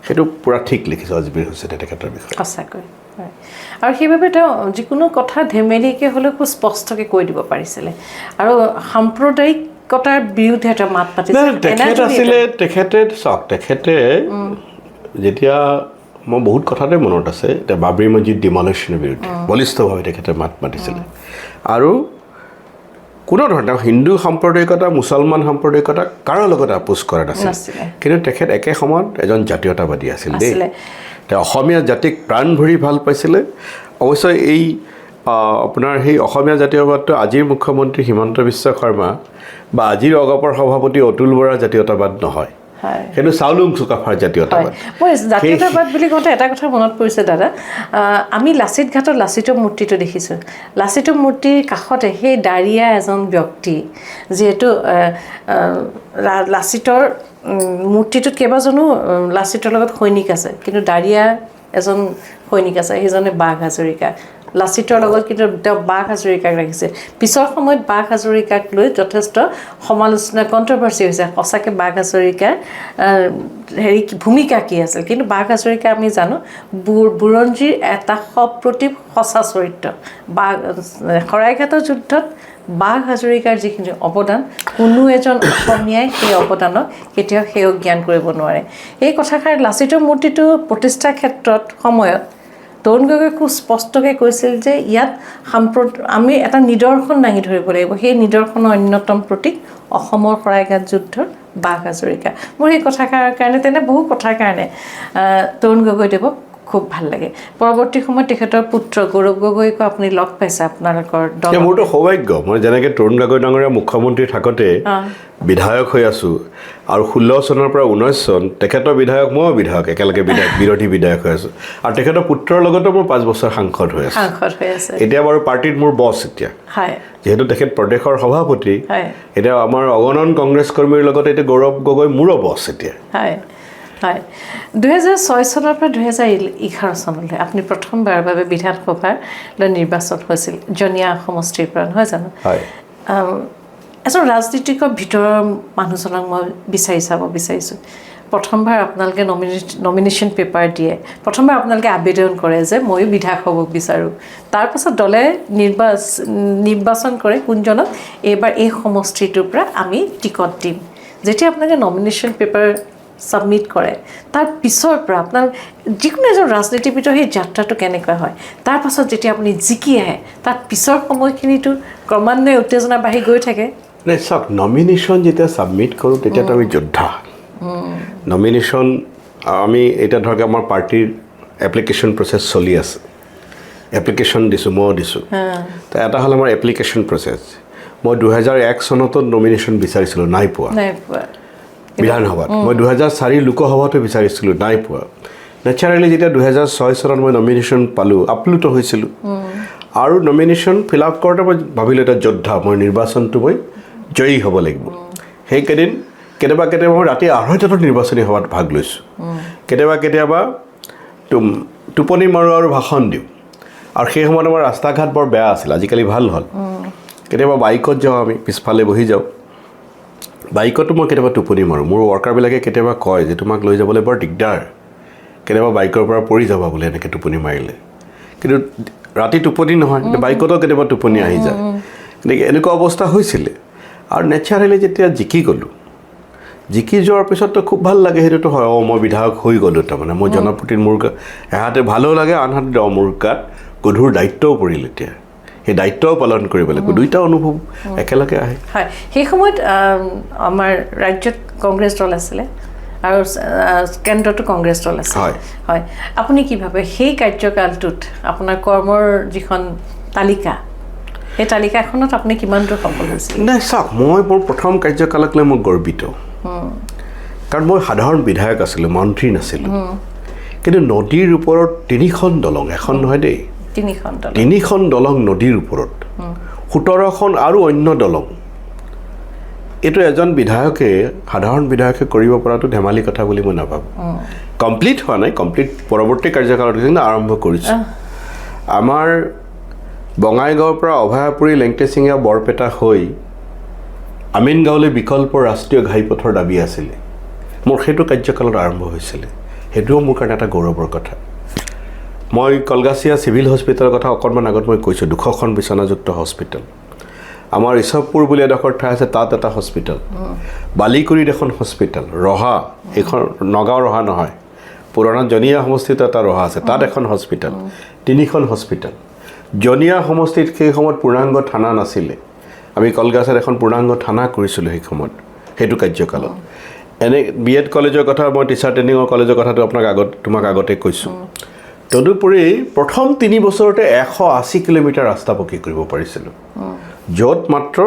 সেইটো পূৰা ঠিক লিখিছে ৱাজবীৰ হুছেইনে তেখেতৰ বিষয়ে সঁচাকৈ আৰু সেইবাবে তেওঁ যিকোনো কথা ধেমেলিকৈ হ'লেও খুব স্পষ্টকৈ কৈ দিব পাৰিছিলে আৰু সাম্প্ৰদায়িকতাৰ বিৰুদ্ধে তেওঁ মাত পাতিছিলে তেখেতে যেতিয়া মই বহুত কথাতে মনত আছে এতিয়া বাবৰি মছজিদ ডিমলিশ্যনৰ বিৰুদ্ধে বলিষ্ঠভাৱে তেখেতে মাত মাতিছিলে আৰু কোনো ধৰণৰ হিন্দু সাম্প্ৰদায়িকতা মুছলমান সাম্প্ৰদায়িকতা কাৰো লগত আপোচ কৰা নাছিল কিন্তু তেখেত একে সময়ত এজন জাতীয়তাবাদী আছিল দেই তেওঁ অসমীয়া জাতিক প্ৰাণ ভৰি ভাল পাইছিলে অৱশ্যে এই আপোনাৰ সেই অসমীয়া জাতীয়বাদটো আজিৰ মুখ্যমন্ত্ৰী হিমন্ত বিশ্ব শৰ্মা বা আজিৰ অগপৰ সভাপতি অতুল বৰাৰ জাতীয়তাবাদ নহয় কিন্তু চাউলুং চুকাফাৰ জাতীয়তাবাদ মই জাতীয়তাবাদ বুলি কওঁতে এটা কথা মনত পৰিছে দাদা আমি লাচিত ঘাটত লাচিতৰ মূৰ্তিটো দেখিছোঁ লাচিতৰ মূৰ্তিৰ কাষতে সেই দাঁড়িয়া এজন ব্যক্তি যিহেতু লাচিতৰ মূৰ্তিটোত কেইবাজনো লাচিতৰ লগত সৈনিক আছে কিন্তু দাঁড়িয়া এজন সৈনিক আছে সেইজনে বাঘ হাজৰিকা লাচিতৰ লগত কিন্তু তেওঁ বাঘ হাজৰিকাক ৰাখিছে পিছৰ সময়ত বাঘ হাজৰিকাক লৈ যথেষ্ট সমালোচনা কণ্ট্ৰভাৰ্চি হৈছে সঁচাকৈ বাঘ হাজৰিকাৰ ভূমিকা কি আছিল কিন্তু বাঘ হাজৰিকা আমি জানো বুৰঞ্জীৰ এটা সপ্ৰতিভ সঁচা চৰিত্ৰ শৰাইঘাটৰ যুদ্ধত বাঘ হাজৰিকাৰ যিখিনি অৱদান কোনো এজন অসমীয়াই সেই অৱদানক কেতিয়াও সেয়ক জ্ঞান কৰিব নোৱাৰে এই কথাষাৰ লাচিতৰ মূৰ্তিটো প্ৰতিষ্ঠাৰ ক্ষেত্ৰত সময়ত তৰুণ গগৈয়ে খুব স্পষ্টকৈ কৈছিল যে ইয়াত আমি এটা নিদৰ্শন দাঙি ধৰিব লাগিব সেই নিদৰ্শনৰ অন্যতম প্ৰতীক অসমৰ শৰাইঘাট যুদ্ধৰ বাঘ হাজৰিকা মোৰ সেই কথাষাৰ কাৰণে তেনে বহু কথাৰ কাৰণে তৰুণ গগৈদেৱক খুব ভাল লাগে পৰৱৰ্তী সময়ত তেখেতৰ পুত্ৰ গৌৰৱ গগৈকো আপুনি লগ পাইছে আপোনালোকৰ দল মোৰতো সৌভাগ্য মই যেনেকৈ তৰুণ গগৈ ডাঙৰীয়া মুখ্যমন্ত্ৰী থাকোঁতে বিধায়ক হৈ আছোঁ আৰু 16 চনৰ পৰা 19 চন তেখেতৰ বিধায়ক ময়ো বিধায়ক একেলগে বিৰোধী বিধায়ক হৈ আছোঁ আৰু তেখেতৰ পুত্ৰৰ লগতো মই 5 বছৰ সাংসদ হৈ আছোঁ এতিয়া বাৰু পাৰ্টিত মোৰ বছ এতিয়া যিহেতু তেখেত প্ৰদেশৰ সভাপতি এতিয়া আমাৰ অগণন কংগ্ৰেছ কৰ্মীৰ লগতে এতিয়া গৌৰৱ গগৈ মোৰো বছ এতিয়া হয় 2006 চনৰ পৰা 2011 চনলৈ আপুনি প্ৰথমবাৰৰ বাবে বিধানসভালৈ নিৰ্বাচন হৈছিল জনীয়া সমষ্টিৰ পৰা নহয় জানো এজন ৰাজনীতিকৰ ভিতৰৰ মানুহজনক মই বিচাৰি চাব বিচাৰিছোঁ প্ৰথমবাৰ আপোনালোকে নমিনেশ্যন পেপাৰ দিয়ে প্ৰথমবাৰ আপোনালোকে আবেদন কৰে যে ময়ো বিধায়ক হ'ব বিচাৰোঁ তাৰপাছত দলে নিৰ্বাচন কৰে কোনজনক এইবাৰ এই সমষ্টিটোৰ পৰা আমি টিকট দিম যেতিয়া আপোনালোকে নমিনেশ্যন পেপাৰ সাবমিট কৰে তাৰ পিছৰ পৰা আপোনাৰ যিকোনো এজন ৰাজনীতিবিদৰ সেই যাত্ৰাটো কেনেকুৱা হয় তাৰ পাছত যেতিয়া আপুনি জিকি আহে তাৰ পিছৰ সময়খিনিতো ক্ৰমান্বয়ে উত্তেজনা বাঢ়ি গৈ থাকে নাই চাওক নমিনেশ্যন যেতিয়া ছাবমিট কৰোঁ তেতিয়াতো আমি যোদ্ধা নমিনেশ্যন আমি এতিয়া ধৰক আমাৰ পাৰ্টিৰ এপ্লিকেশ্যন প্ৰচেছ চলি আছে এপ্লিকেশ্যন দিছোঁ ময়ো দিছোঁ তো এটা হ'ল আমাৰ এপ্লিকেশ্যন প্ৰচেছ মই 2001 চনতো নমিনেশ্যন বিচাৰিছিলোঁ নাই পোৱা বিধানসভাত মই 2004 লোকসভাতো বিচাৰিছিলোঁ নাই পোৱা নেচাৰেলি যেতিয়া 2006 চনত মই নমিনেশ্যন পালোঁ আপ্লুত হৈছিলোঁ আৰু নমিনেশ্যন ফিল আপ কৰোঁতে মই ভাবিলোঁ এটা যোদ্ধা মই নিৰ্বাচনটো মই জয়ী হ'ব লাগিব সেইকেইদিন কেতিয়াবা মই ৰাতি 2:30 নিৰ্বাচনী সভাত ভাগ লৈছোঁ কেতিয়াবা টোপনি মাৰোঁ আৰু ভাষণ দিওঁ আৰু সেই সময়ত আমাৰ ৰাস্তা ঘাট বৰ বেয়া আছিল আজিকালি ভাল হ'ল কেতিয়াবা বাইকত যাওঁ আমি পিছফালে বহি যাওঁ বাইকতো মই কেতিয়াবা টোপনি মাৰোঁ মোৰ ৱৰ্কাৰবিলাকে কেতিয়াবা কয় যে তোমাক লৈ যাবলৈ বৰ দিগদাৰ কেতিয়াবা বাইকৰ পৰা পৰি যাবা বোলে এনেকৈ টোপনি মাৰিলে কিন্তু ৰাতি টোপনি নহয় বাইকতো কেতিয়াবা টোপনি আহি যায় গতিকে এনেকুৱা অৱস্থা হৈছিলে আৰু নেচাৰেলি যেতিয়া জিকি গ'লোঁ জিকি যোৱাৰ পিছততো খুব ভাল লাগে সেইটোতো হয় মই বিধায়ক হৈ গ'লোঁ তাৰমানে মই জনপ্ৰতিনিধি মোৰ এহাতে ভালো লাগে আনহাতে মোৰ গাত গধুৰ দায়িত্বও পৰিল এতিয়া সেই দায়িত্বও পালন কৰিব লাগিব দুইটা অনুভৱ একেলগে আহে হয় সেই সময়ত আমাৰ ৰাজ্যত কংগ্ৰেছ দল আছিলে আৰু কেন্দ্ৰতো কংগ্ৰেছ দল আছে হয় আপুনি কি ভাবে সেই কাৰ্যকালটোত আপোনাৰ কৰ্মৰ যিখন তালিকা সেই তালিকাখনত আপুনি কিমান দূৰ সফল হৈছিল নাই চাওক মই মোৰ প্ৰথম কাৰ্যকালক লৈ মই গৰ্বিত কাৰণ মই সাধাৰণ বিধায়ক আছিলোঁ মন্ত্ৰী নাছিলোঁ কিন্তু নদীৰ ওপৰত 3খন দলং এখন নহয় দেই 3খন দলং নদীৰ ওপৰত 17খন আৰু অন্য দলং এইটো এজন বিধায়কে সাধাৰণ বিধায়কে কৰিব পৰাটো ধেমালি কথা বুলি মই নাভাবোঁ কমপ্লিট হোৱা নাই কমপ্লিট পৰৱৰ্তী কাৰ্যকালত কিন্তু আৰম্ভ কৰিছোঁ আমাৰ বঙাইগাঁৱৰ পৰা অভয়াপুৰী লেংটেচিঙীয়া বৰপেটা হৈ আমিনগাঁৱলৈ বিকল্প ৰাষ্ট্ৰীয় ঘাইপথৰ দাবী আছিলে মোৰ সেইটো কাৰ্যকালত আৰম্ভ হৈছিলে সেইটোও মোৰ কাৰণে এটা গৌৰৱৰ কথা মই কলগাছিয়া চিভিল হস্পিটেলৰ কথা অকণমান আগত মই কৈছোঁ 200খন বিচনাযুক্ত হস্পিটেল আমাৰ ঋষভপুৰ বুলি এডোখৰ ঠাই আছে তাত এটা হস্পিটেল বালিকুৰিত এখন হস্পিটেল ৰহা এইখন নগাঁও ৰহা নহয় পুৰণা জনীয়া সমষ্টিত এটা ৰহা আছে তাত এখন হস্পিটেল 3খন হস্পিটেল জনীয়া সমষ্টিত সেই সময়ত পূৰ্ণাংগ থানা নাছিলে আমি কলগাছিয়াত এখন পূৰ্ণাংগ থানা কৰিছিলোঁ সেই সময়ত সেইটো কাৰ্যকালত এনে BEd কলেজৰ কথা মই টিচাৰ ট্ৰেইনিঙৰ কলেজৰ কথাটো তোমাক আগতে কৈছোঁ তদুপৰি প্ৰথম 3 বছৰতে 180 কিলোমিটাৰ ৰাস্তা পকী কৰিব পাৰিছিলোঁ য'ত মাত্ৰ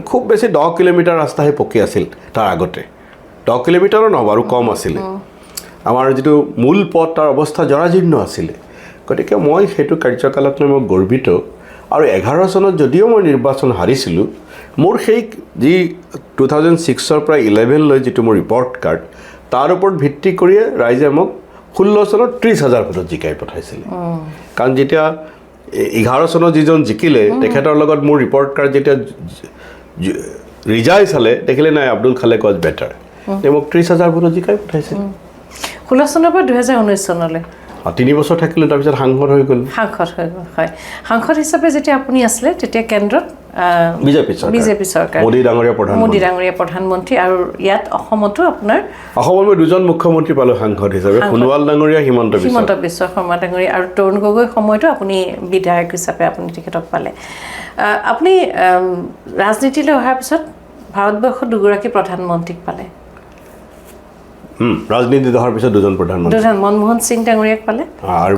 খুব বেছি 10 কিলোমিটাৰ ৰাস্তাহে পকী আছিল তাৰ আগতে 10 কিলোমিটাৰো নহয় আৰু কম আছিলে আমাৰ যিটো মূল পথ তাৰ অৱস্থা জৰাজীৰ্ণ আছিলে গতিকে মই সেইটো কাৰ্যকালত মই গৰ্বিত আৰু 11 চনত যদিও মই নিৰ্বাচন হাৰিছিলোঁ মোৰ সেই যি 2006ৰ পৰা 11 লৈ যিটো মোৰ ৰিপৰ্ট কাৰ্ড তাৰ ওপৰত ভিত্তি কৰিয়ে ৰাইজে মোক 16 চনত 30,000 ভোটত জিকাই পঠাইছিলে কাৰণ যেতিয়া 11 চনত যিজন জিকিলে তেখেতৰ লগত মোৰ ৰিপৰ্ট কাৰ্ড যেতিয়া ৰিজাই চালে দেখিলে নাই আব্দুল খালেক ৱাজ বেটাৰ তেওঁ মোক 30,000 ভোটত জিকাই পঠাইছিল 16 চনৰ পৰা 2019 চনলৈ 3 বছৰ থাকিলোঁ তাৰপিছত সাংসদ হৈ গ'ল হয় সাংসদ হিচাপে যেতিয়া আপুনি আছিলে তেতিয়া কেন্দ্ৰত বিজেপি চৰকাৰ মোদী ডাঙৰীয়া প্ৰধানমন্ত্ৰী আৰু ইয়াত অসমতো আপোনাৰ অসমত মই দুজন মুখ্যমন্ত্ৰী পালোঁ সাংসদ হিচাপে সোণোৱাল ডাঙৰীয়া হিমন্ত বিশ্ব শৰ্মা ডাঙৰীয়া আৰু তৰুণ গগৈ সময়তো আপুনি বিধায়ক হিচাপে আপুনি তেখেতক পালে আপুনি ৰাজনীতিলৈ অহাৰ পিছত ভাৰতবৰ্ষত দুগৰাকী প্ৰধানমন্ত্ৰীক পালে ৰাজনীতিত অহাৰ পিছত দুজন প্ৰধানমন্ত্ৰী মনমোহন সিং ডাঙৰীয়াক পালে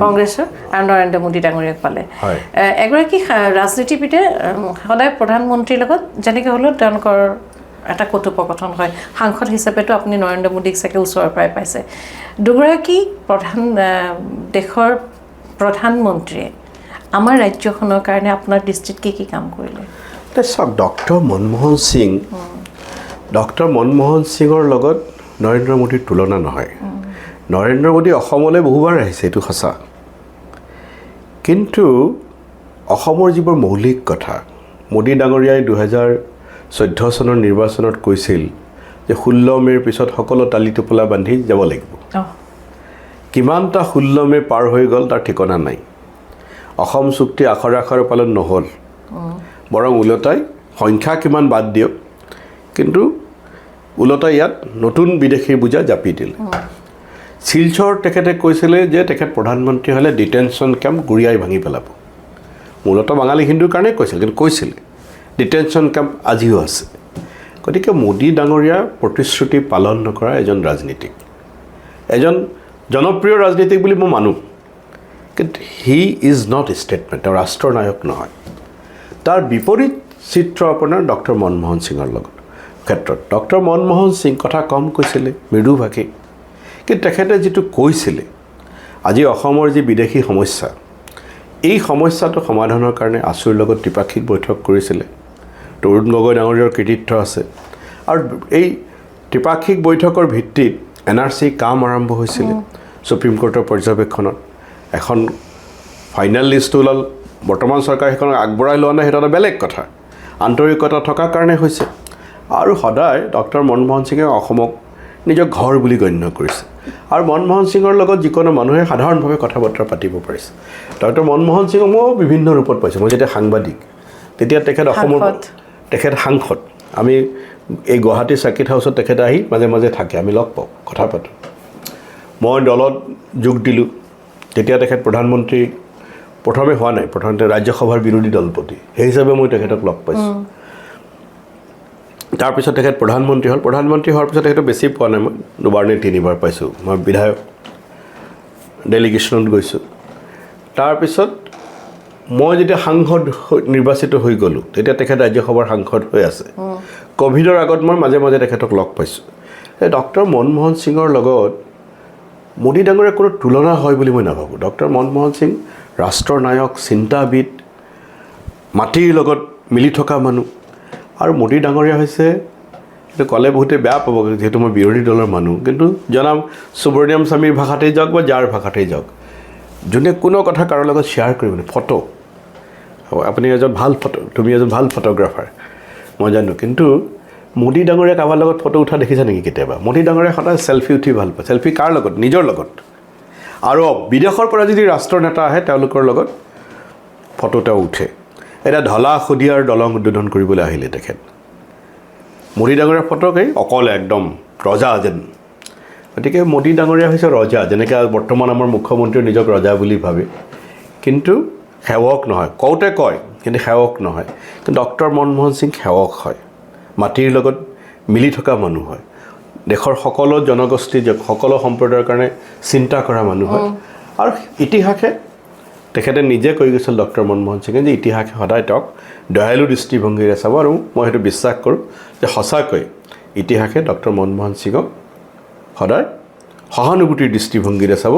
কংগ্ৰেছৰ আৰু নৰেন্দ্ৰ মোদী ডাঙৰীয়াক পালে এগৰাকী ৰাজনীতিবিদে সদায় প্ৰধানমন্ত্ৰীৰ লগত যেনেকৈ হ'লেও তেওঁলোকৰ এটা কথোপকথন হয় সাংসদ হিচাপেতো আপুনি নৰেন্দ্ৰ মোদীক চাগে ওচৰৰ পৰাই পাইছে দুগৰাকী দেশৰ প্ৰধানমন্ত্ৰীয়ে আমাৰ ৰাজ্যখনৰ কাৰণে আপোনাৰ দৃষ্টিত কি কাম কৰিলে চাওক ডক্টৰ মনমোহন সিঙৰ লগত নৰেন্দ্ৰ মোদীৰ তুলনা নহয় নৰেন্দ্ৰ মোদী অসমলৈ বহুবাৰ আহিছে এইটো সঁচা কিন্তু অসমৰ যিবোৰ মৌলিক কথা মোদী ডাঙৰীয়াই 2014 চনৰ নিৰ্বাচনত কৈছিল যে 16 মে'ৰ পিছত সকলো তালি টোপোলা বান্ধি যাব লাগিব কিমানটা 16 মে' পাৰ হৈ গ'ল তাৰ ঠিকনা নাই অসম চুক্তি আখৰে আখৰে পালন নহ'ল বৰং ওলটাই সংখ্যা কিমান বাদ দিয়ক কিন্তু ওলটাই ইয়াত নতুন বিদেশী বুজা জাপি দিলে শিলচৰ তেখেতে কৈছিলে যে তেখেত প্ৰধানমন্ত্ৰী হ'লে ডিটেনশ্যন কেম্প গুৰিয়াই ভাঙি পেলাব মূলতঃ বাঙালী হিন্দুৰ কাৰণে কৈছিল কিন্তু কৈছিলে ডিটেনশ্যন কেম্প আজিও আছে গতিকে মোদী ডাঙৰীয়াৰ প্ৰতিশ্ৰুতি পালন নকৰা এজন ৰাজনীতিক এজন জনপ্ৰিয় ৰাজনীতিক বুলি মই মানো কিন্তু হি ইজ নট ষ্টেটমেণ্ট তেওঁ ৰাষ্ট্ৰনায়ক নহয় তাৰ বিপৰীত চিত্ৰ আপোনাৰ ডক্টৰ মনমোহন সিঙৰ লগত ক্ষেত্ৰত ডক্টৰ মনমোহন সিং কথা কম কৈছিলে মৃদুভাষী কিন্তু তেখেতে যিটো কৈছিলে আজি অসমৰ যি বিদেশী সমস্যা এই সমস্যাটো সমাধানৰ কাৰণে আছুৰ লগত ত্ৰিপাক্ষিক বৈঠক কৰিছিলে তৰুণ গগৈ ডাঙৰীয়াৰ কৃতিত্ব আছে আৰু এই ত্ৰিপাক্ষিক বৈঠকৰ ভিত্তিত NRC কাম আৰম্ভ হৈছিলে সুপ্ৰিম কোৰ্টৰ পৰ্যবেক্ষণত এখন ফাইনেল লিষ্ট ওলাল বৰ্তমান চৰকাৰ সেইখনক আগবঢ়াই লোৱা নাই সেইটো এটা বেলেগ কথা আন্তৰিকতা থকাৰ কাৰণে হৈছে আৰু সদায় ডক্টৰ মনমোহন সিঙে অসমক নিজৰ ঘৰ বুলি গণ্য কৰিছে আৰু মনমোহন সিঙৰ লগত যিকোনো মানুহে সাধাৰণভাৱে কথা বতৰা পাতিব পাৰিছে ডক্টৰ মনমোহন সিঙক মই বিভিন্ন ৰূপত পাইছোঁ মই যেতিয়া সাংবাদিক তেতিয়া তেখেত অসমৰ তেখেত সাংসদ আমি এই গুৱাহাটী চাৰ্কিট হাউচত তেখেত আহি মাজে মাজে থাকে আমি লগ পাওঁ কথা পাতোঁ মই দলত যোগ দিলোঁ তেতিয়া তেখেত প্ৰধানমন্ত্ৰী প্ৰথমে হোৱা নাই প্ৰথমতে ৰাজ্যসভাৰ বিৰোধী দলপতি সেই হিচাপে মই তেখেতক লগ পাইছোঁ তাৰপিছত তেখেত প্ৰধানমন্ত্ৰী হোৱাৰ পিছত তেখেতক বেছি পোৱা নাই মই 2বাৰ নে 3বাৰ পাইছোঁ মই বিধায়ক ডেলিগেশ্যনত গৈছোঁ তাৰপিছত মই যেতিয়া সাংসদ নিৰ্বাচিত হৈ গ'লোঁ তেতিয়া তেখেত ৰাজ্যসভাৰ সাংসদ হৈ আছে ক'ভিডৰ আগত মই মাজে মাজে তেখেতক লগ পাইছোঁ এই ডক্টৰ মনমোহন সিঙৰ লগত মোদী ডাঙৰীয়াৰ কোনো তুলনা হয় বুলি মই নাভাবোঁ ডক্টৰ মনমোহন সিং ৰাষ্ট্ৰৰ নায়ক চিন্তাবিদ মাটিৰ লগত মিলি থকা মানুহ আৰু মোদী ডাঙৰীয়া হৈছে এইটো ক'লে বহুতে বেয়া পাব যিহেতু মই বিৰোধী দলৰ মানুহ কিন্তু জনাম সুব্ৰমণ্যম স্বামীৰ ভাষাতেই যাওক বা যাৰ ভাষাতেই যাওক যোনে কোনো কথা কাৰোৰ লগত শ্বেয়াৰ কৰিব নে ফটো আপুনি এজন ভাল তুমি এজন ভাল ফটোগ্ৰাফাৰ মই জানো কিন্তু মোদী ডাঙৰীয়া কাৰোবাৰ লগত ফটো উঠা দেখিছা নেকি কেতিয়াবা মোদী ডাঙৰীয়া সদায় চেলফি উঠি ভাল পায় চেলফি কাৰ লগত নিজৰ লগত আৰু বিদেশৰ পৰা যদি ৰাষ্ট্ৰৰ নেতা আহে তেওঁলোকৰ লগত ফটো তেওঁ উঠে এতিয়া ঢলা শদিয়াৰ দলং উদ্বোধন কৰিবলৈ আহিলে তেখেত মোদী ডাঙৰীয়াৰ ফটোকেই অকলে একদম ৰজা যেন গতিকে মোদী ডাঙৰীয়া হৈছে ৰজা যেনেকৈ বৰ্তমান আমাৰ মুখ্যমন্ত্ৰীয়ে নিজক ৰজা বুলি ভাবে কিন্তু সেৱক নহয় কওঁতে কয় কিন্তু সেৱক নহয় কিন্তু ডক্টৰ মনমোহন সিং সেৱক হয় মাটিৰ লগত মিলি থকা মানুহ হয় দেশৰ সকলো জনগোষ্ঠী সকলো সম্প্ৰদায়ৰ কাৰণে চিন্তা কৰা মানুহ হয় আৰু ইতিহাসে তেখেতে নিজে কৈ গৈছিল ডক্টৰ মনমোহন সিঙে যে ইতিহাসে সদায় তেওঁক দয়ালু দৃষ্টিভংগীৰে চাব আৰু মই সেইটো বিশ্বাস কৰোঁ যে সঁচাকৈ ইতিহাসে ডক্টৰ মনমোহন সিঙক সদায় সহানুভূতিৰ দৃষ্টিভংগীৰে চাব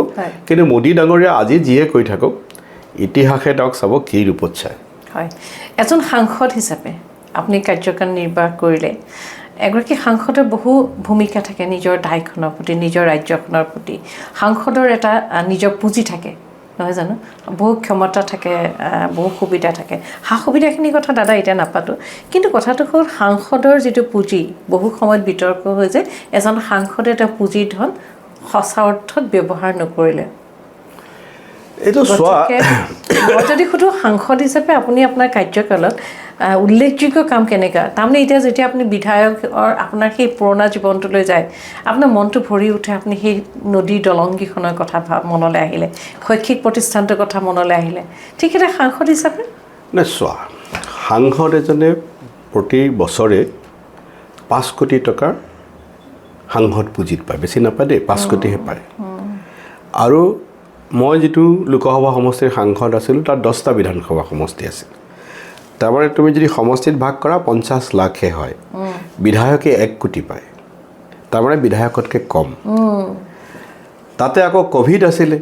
কিন্তু মোদী ডাঙৰীয়া আজি যিয়ে কৈ থাকক ইতিহাসে তেওঁক চাব কি ৰূপত চায় হয় এজন সাংসদ হিচাপে আপুনি কাৰ্যকাল নিৰ্বাহ কৰিলে এগৰাকী সাংসদৰ বহু ভূমিকা থাকে নিজৰ ঠাইখনৰ প্ৰতি নিজৰ ৰাজ্যখনৰ প্ৰতি সাংসদৰ এটা নিজৰ পুঁজি থাকে নহয় জানো বহু ক্ষমতা থাকে বহু সুবিধা থাকে সা সুবিধাখিনিৰ কথা দাদা এতিয়া নাপাতো কিন্তু কথাটো হ'ল সাংসদৰ যিটো পুঁজি বহু সময়ত বিতৰ্ক হৈ যে এজন সাংসদে এটা পুঁজিৰ ধন সঁচা অৰ্থত ব্যৱহাৰ নকৰিলে এইটো চোৱা মই যদি সুধো সাংসদ হিচাপে আপুনি আপোনাৰ কাৰ্যকালত উল্লেখযোগ্য কাম কেনেকুৱা তাৰমানে এতিয়া যেতিয়া আপুনি বিধায়কৰ আপোনাৰ সেই পুৰণা জীৱনটোলৈ যায় আপোনাৰ মনটো ভৰি উঠে আপুনি সেই নদীৰ দলংকেইখনৰ কথা মনলৈ আহিলে শৈক্ষিক প্ৰতিষ্ঠানটোৰ কথা মনলৈ আহিলে ঠিক এটা সাংসদ হিচাপে নে চোৱা সাংসদ এজনে প্ৰতি বছৰে 5 কোটি টকাৰ সাংসদ পুঁজিত পায় বেছি নাপায় দেই 5 কোটিহে পায় আৰু মই যিটো লোকসভা সমষ্টিৰ সাংসদ আছিলোঁ তাত 10টা বিধানসভা সমষ্টি আছিল তাৰমানে তুমি যদি সমষ্টিত ভাগ কৰা 50 লাখহে হয় বিধায়কে 1 কোটি পায় তাৰমানে বিধায়কতকৈ কম তাতে আকৌ কোভিড আছিলে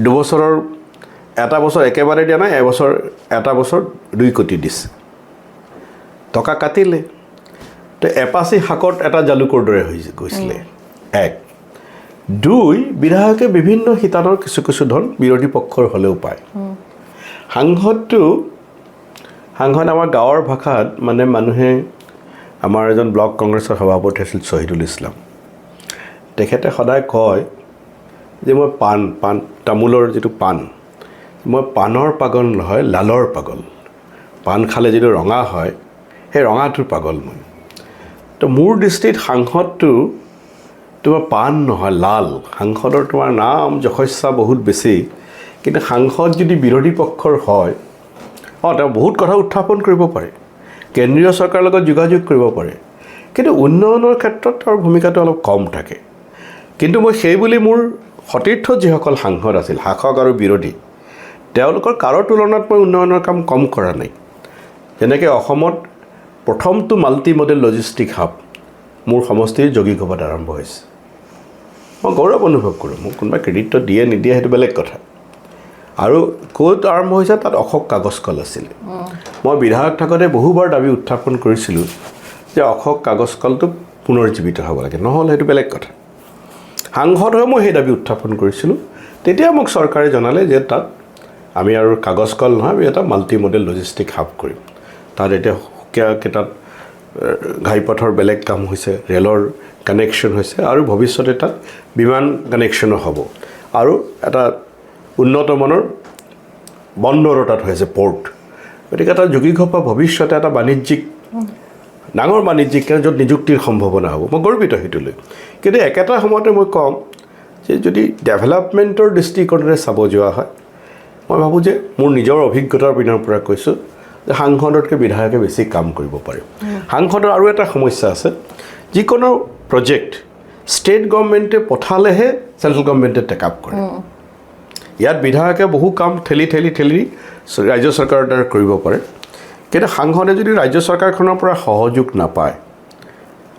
2 বছৰৰ এটা বছৰ একেবাৰে দিয়া নাই এটা বছৰ 2 কোটি দিছে টকা কাটিলে তো এপাচি শাকত এটা জালুকৰ দৰে হৈ গৈছিলে 1 2 বিধায়কে বিভিন্ন শিতানৰ কিছু ধন বিৰোধী পক্ষৰ হ'লেও পায় সাংসদ আমাৰ গাঁৱৰ ভাষাত মানে মানুহে আমাৰ এজন ব্লক কংগ্ৰেছৰ সভাপতি আছিল শহীদুল ইছলাম তেখেতে সদায় কয় যে মই পাণ তামোলৰ যিটো পাণ মই পাণৰ পাগল নহয় লালৰ পাগল পাণ খালে যিটো ৰঙা হয় সেই ৰঙাটোৰ পাগল মই তো মোৰ দৃষ্টিত সাংসদটো তোমাৰ পাণ নহয় লাল সাংসদৰ তোমাৰ নাম যশস্যা বহুত বেছি কিন্তু সাংসদ যদি বিৰোধী পক্ষৰ হয় তেওঁ বহুত কথা উত্থাপন কৰিব পাৰে কেন্দ্ৰীয় চৰকাৰৰ লগত যোগাযোগ কৰিব পাৰে কিন্তু উন্নয়নৰ ক্ষেত্ৰত তেওঁৰ ভূমিকাটো অলপ কম থাকে কিন্তু মই সেই বুলি মোৰ সতীৰ্থ যিসকল সাংসদ আছিল শাসক আৰু বিৰোধী তেওঁলোকৰ কাৰো তুলনাত মই উন্নয়নৰ কাম কম কৰা নাই যেনেকৈ অসমত প্ৰথমটো মাল্টি মডেল লজিষ্টিক হাব মোৰ সমষ্টিৰ যোগীঘোপাত আৰম্ভ হৈছে মই গৌৰৱ অনুভৱ কৰোঁ মোক কোনোবাই ক্ৰেডিটটো দিয়ে নিদিয়ে সেইটো বেলেগ কথা আৰু ক'ত আৰম্ভ হৈছে তাত অশোক কাগজ কল আছিলে মই বিধায়ক থাকোঁতে বহুবাৰ দাবী উত্থাপন কৰিছিলোঁ যে অশোক কাগজ কলটো পুনৰুজ্জীৱিত হ'ব লাগে নহ'লে সেইটো বেলেগ কথা সাংসদ হৈ মই সেই দাবী উত্থাপন কৰিছিলোঁ তেতিয়া মোক চৰকাৰে জনালে যে তাত আমি আৰু কাগজ কল নহয় আমি এটা মাল্টি মডেল লজিষ্টিক হাব কৰিম তাত এতিয়া সুকীয়াকৈ তাত ঘাইপথৰ বেলেগ কাম হৈছে ৰেলৰ কানেকশ্যন হৈছে আৰু ভৱিষ্যতে তাত বিমান কানেকশ্যনো হ'ব আৰু এটা উন্নত মানৰ বন্দৰো তাত হৈছে পৰ্ট গতিকে এটা যোগীঘোপা ভৱিষ্যতে এটা বাণিজ্যিক ডাঙৰ বাণিজ্যিক য'ত নিযুক্তিৰ সম্ভাৱনা হ'ব মই গৰ্বিত সেইটোলৈ কিন্তু একেটা সময়তে মই ক'ম যে যদি ডেভেলপমেণ্টৰ দৃষ্টিকোণেৰে চাব যোৱা হয় মই ভাবোঁ যে মোৰ নিজৰ অভিজ্ঞতাৰ পিনৰ পৰা কৈছোঁ যে সাংসদতকৈ বিধায়কে বেছি কাম কৰিব পাৰে সাংসদৰ আৰু এটা সমস্যা আছে যিকোনো প্ৰজেক্ট ষ্টেট গভৰ্ণমেণ্টে পঠালেহে চেণ্ট্ৰেল গভৰ্ণমেণ্টে টেক আপ কৰে ইয়াত বিধায়কে বহু কাম ঠেলি ৰাজ্য চৰকাৰৰ দ্বাৰা কৰিব পাৰে কিন্তু সাংসদে যদি ৰাজ্য চৰকাৰখনৰ পৰা সহযোগ নাপায়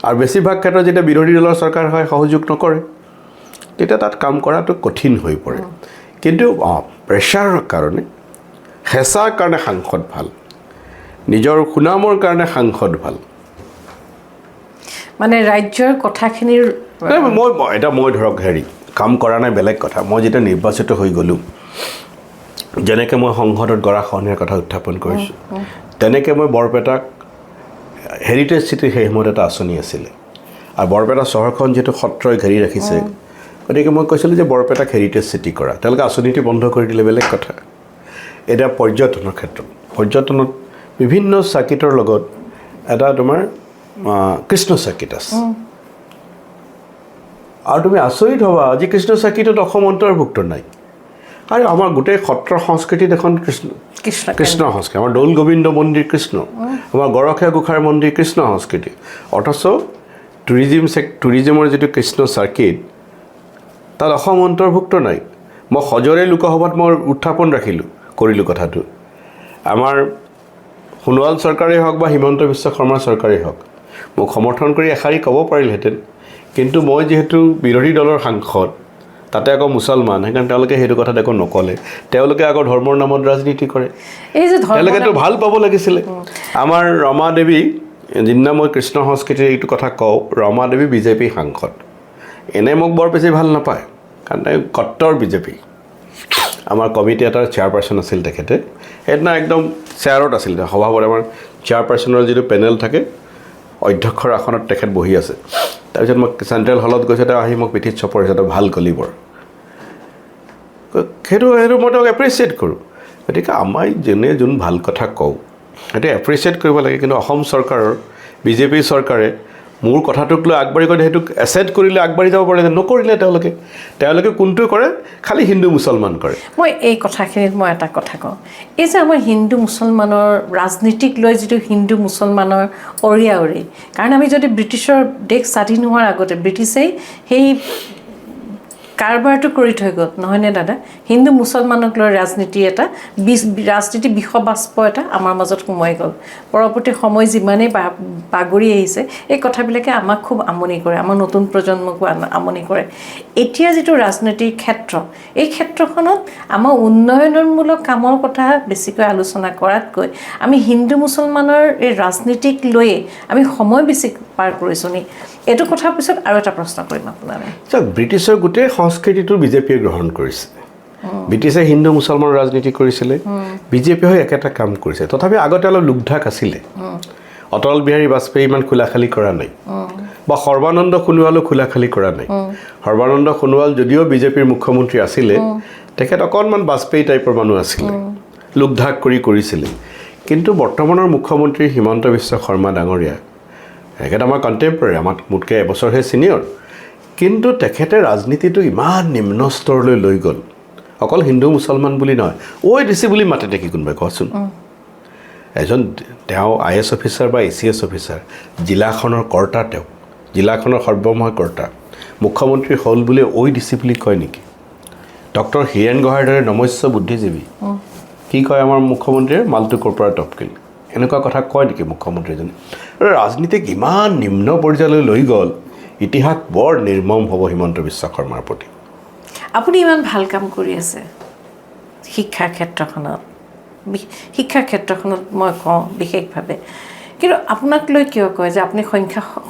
আৰু বেছিভাগ ক্ষেত্ৰত যেতিয়া বিৰোধী দলৰ চৰকাৰ হয় সহযোগ নকৰে তেতিয়া তাত কাম কৰাটো কঠিন হৈ পৰে কিন্তু প্ৰেছাৰৰ কাৰণে হেঁচাৰ কাৰণে সাংসদ ভাল নিজৰ সুনামৰ কাৰণে সাংসদ ভাল মানে ৰাজ্যৰ কথাখিনিৰ মই ধৰক কাম কৰা নাই বেলেগ কথা মই যেতিয়া নিৰ্বাচিত হৈ গ'লোঁ যেনেকৈ মই সংসদত গৰাখহনীয়াৰ কথা উত্থাপন কৰিছোঁ তেনেকৈ মই বৰপেটাক হেৰিটেজ চিটিৰ সেই সময়ত এটা আঁচনি আছিলে আৰু বৰপেটা চহৰখন যিহেতু সত্ৰই ঘেৰি ৰাখিছে গতিকে মই কৈছিলোঁ যে বৰপেটাক হেৰিটেজ চিটি কৰা তেওঁলোকে আঁচনিটো বন্ধ কৰি দিলে বেলেগ কথা এতিয়া পৰ্যটনৰ ক্ষেত্ৰত পৰ্যটনত বিভিন্ন চাৰ্কিটৰ লগত এটা তোমাৰ কৃষ্ণ চাৰ্কিট আছে আৰু তুমি আচৰিত হ'বা আজি কৃষ্ণ চাৰ্কিটত অসম অন্তৰ্ভুক্ত নাই আৰু আমাৰ গোটেই সত্ৰ সংস্কৃতিত এখন কৃষ্ণ সংস্কৃতি আমাৰ দৌল গোবিন্দ মন্দিৰ কৃষ্ণ আমাৰ গৰখীয়া গোসাঁইৰ মন্দিৰ কৃষ্ণ সংস্কৃতি অথচ টুৰিজিমৰ যিটো কৃষ্ণ চাৰ্কিট তাত অসম অন্তৰ্ভুক্ত নাই মই সজৰে লোকসভাত মই উত্থাপন কৰিলোঁ কথাটো আমাৰ সোণোৱাল চৰকাৰেই হওক বা হিমন্ত বিশ্ব শৰ্মা চৰকাৰেই হওক মোক সমৰ্থন কৰি এষাৰি ক'ব পাৰিলহেঁতেন কিন্তু মই যিহেতু বিৰোধী দলৰ সাংসদ তাতে আকৌ মুছলমান সেইকাৰণে তেওঁলোকে সেইটো কথাত একো নক'লে তেওঁলোকে আকৌ ধৰ্মৰ নামত ৰাজনীতি কৰে তেওঁলোকেতো ভাল পাব লাগিছিলে আমাৰ ৰমা দেৱী যিদিনা মই কৃষ্ণ সংস্কৃতিৰ এইটো কথা কওঁ ৰমা দেৱী বিজেপি সাংসদ এনে মোক বৰ বেছি ভাল নাপায় কাৰণ তাই কট্টৰ বিজেপি আমাৰ কমিটি এটাৰ চেয়াৰপাৰ্চন আছিল তেখেতে সেইদিনা একদম চেয়াৰত আছিল সভাপতি আমাৰ চেয়াৰপাৰ্চনৰ যিটো পেনেল থাকে অধ্যক্ষৰ আসনত তেখেত বহি আছে তাৰপিছত মই চেণ্ট্ৰেল হলত গৈছে তেওঁ আহি মোক পিঠিত চপৰিছে তেওঁ ভাল কলিবৰ সেইটো মই তেওঁক এপ্ৰিচিয়েট কৰোঁ গতিকে আমাৰ যোনে যোন ভাল কথা কওঁ সেইটো এপ্ৰিচিয়েট কৰিব লাগে কিন্তু অসম চৰকাৰৰ বিজেপি চৰকাৰে মোৰ কথাটোক লৈ আগবাঢ়ি গ'লে সেইটোক এচেপ্ট কৰিলে আগবাঢ়ি যাব পাৰে নকৰিলে তেওঁলোকে কোনটো কৰে খালি হিন্দু মুছলমান কৰে মই এই কথাখিনিত মই এটা কথা কওঁ এই যে আমাৰ হিন্দু মুছলমানৰ ৰাজনীতিক লৈ যিটো হিন্দু মুছলমানৰ অৰিয়াউৰি কাৰণ আমি যদি ব্ৰিটিছৰ দেশ স্বাধীন হোৱাৰ আগতে ব্ৰিটিছেই সেই কাৰবাৰটো কৰি থৈ গ'ল নহয়নে দাদা হিন্দু মুছলমানক লৈ ৰাজনীতি এটা ৰাজনীতি বিষবাস্প এটা আমাৰ মাজত সোমাই গ'ল পৰৱৰ্তী সময় যিমানেই বাগৰি আহিছে এই কথাবিলাকে আমাক খুব আমনি কৰে আমাৰ নতুন প্ৰজন্মকো আমনি কৰে এতিয়া যিটো ৰাজনীতিৰ ক্ষেত্ৰ এই ক্ষেত্ৰখনত আমাৰ উন্নয়নমূলক কামৰ কথা বেছিকৈ আলোচনা কৰাতকৈ আমি হিন্দু মুছলমানৰ এই ৰাজনীতিক লৈয়ে আমি সময় বেছি পাৰ কৰিছোঁ নি এইটো কথাৰ পিছত আৰু এটা প্ৰশ্ন কৰিম আপোনালৈ চাওক ব্ৰিটিছৰ গোটেই সংস্কৃতিটো বিজেপিয়ে গ্ৰহণ কৰিছে ব্ৰিটিছে হিন্দু মুছলমানৰ ৰাজনীতি কৰিছিলে বিজেপিয়ে হৈ একেটা কাম কৰিছে তথাপি আগতে অলপ লোকঢাক আছিলে অটল বিহাৰী বাজপেয়ী ইমান খোলাখালি কৰা নাই বা সৰ্বানন্দ সোণোৱালো খোলাখালি কৰা নাই সৰ্বানন্দ সোণোৱাল যদিও বিজেপিৰ মুখ্যমন্ত্ৰী আছিলে তেখেত অকণমান বাজপেয়ী টাইপৰ মানুহ আছিলে লোকঢাক কৰিছিলে কিন্তু বৰ্তমানৰ মুখ্যমন্ত্ৰী হিমন্ত বিশ্ব শৰ্মা ডাঙৰীয়া তেখেত আমাৰ কণ্টেম্পৰেৰী আমাক মোতকৈ এবছৰহে ছিনিয়ৰ কিন্তু তেখেতে ৰাজনীতিটো ইমান নিম্ন স্তৰলৈ লৈ গ'ল অকল হিন্দু মুছলমান বুলি নহয় ঐ দিছি বুলি মাতে নেকি কোনোবাই কচোন এজন তেওঁ IAS অফিচাৰ বা ACS অফিচাৰ জিলাখনৰ কৰ্তা তেওঁ জিলাখনৰ সৰ্বময় কৰ্তা মুখ্যমন্ত্ৰী হ'ল বুলি ঐ দিছি বুলি কয় নেকি ডক্টৰ হীৰেণ গোহাঁইৰ দৰে নমস্য বুদ্ধিজীৱী কি কয় আমাৰ মুখ্যমন্ত্ৰীয়ে মাল্টু কৰ্পৰা টপকিল এনেকুৱা কথা কয় নেকি মুখ্যমন্ত্ৰীজনে ৰাজনীতিক ইমান নিম্ন পৰ্যায়লৈ লৈ গ'ল ইতিহাস বৰ নিৰ্মম হ'ব হিমন্ত বিশ্ব শৰ্মাৰ প্ৰতি আপুনি ইমান ভাল কাম কৰি আছে শিক্ষাৰ ক্ষেত্ৰখনত মই কওঁ বিশেষভাৱে কিন্তু আপোনাক লৈ কিয় কয় যে আপুনি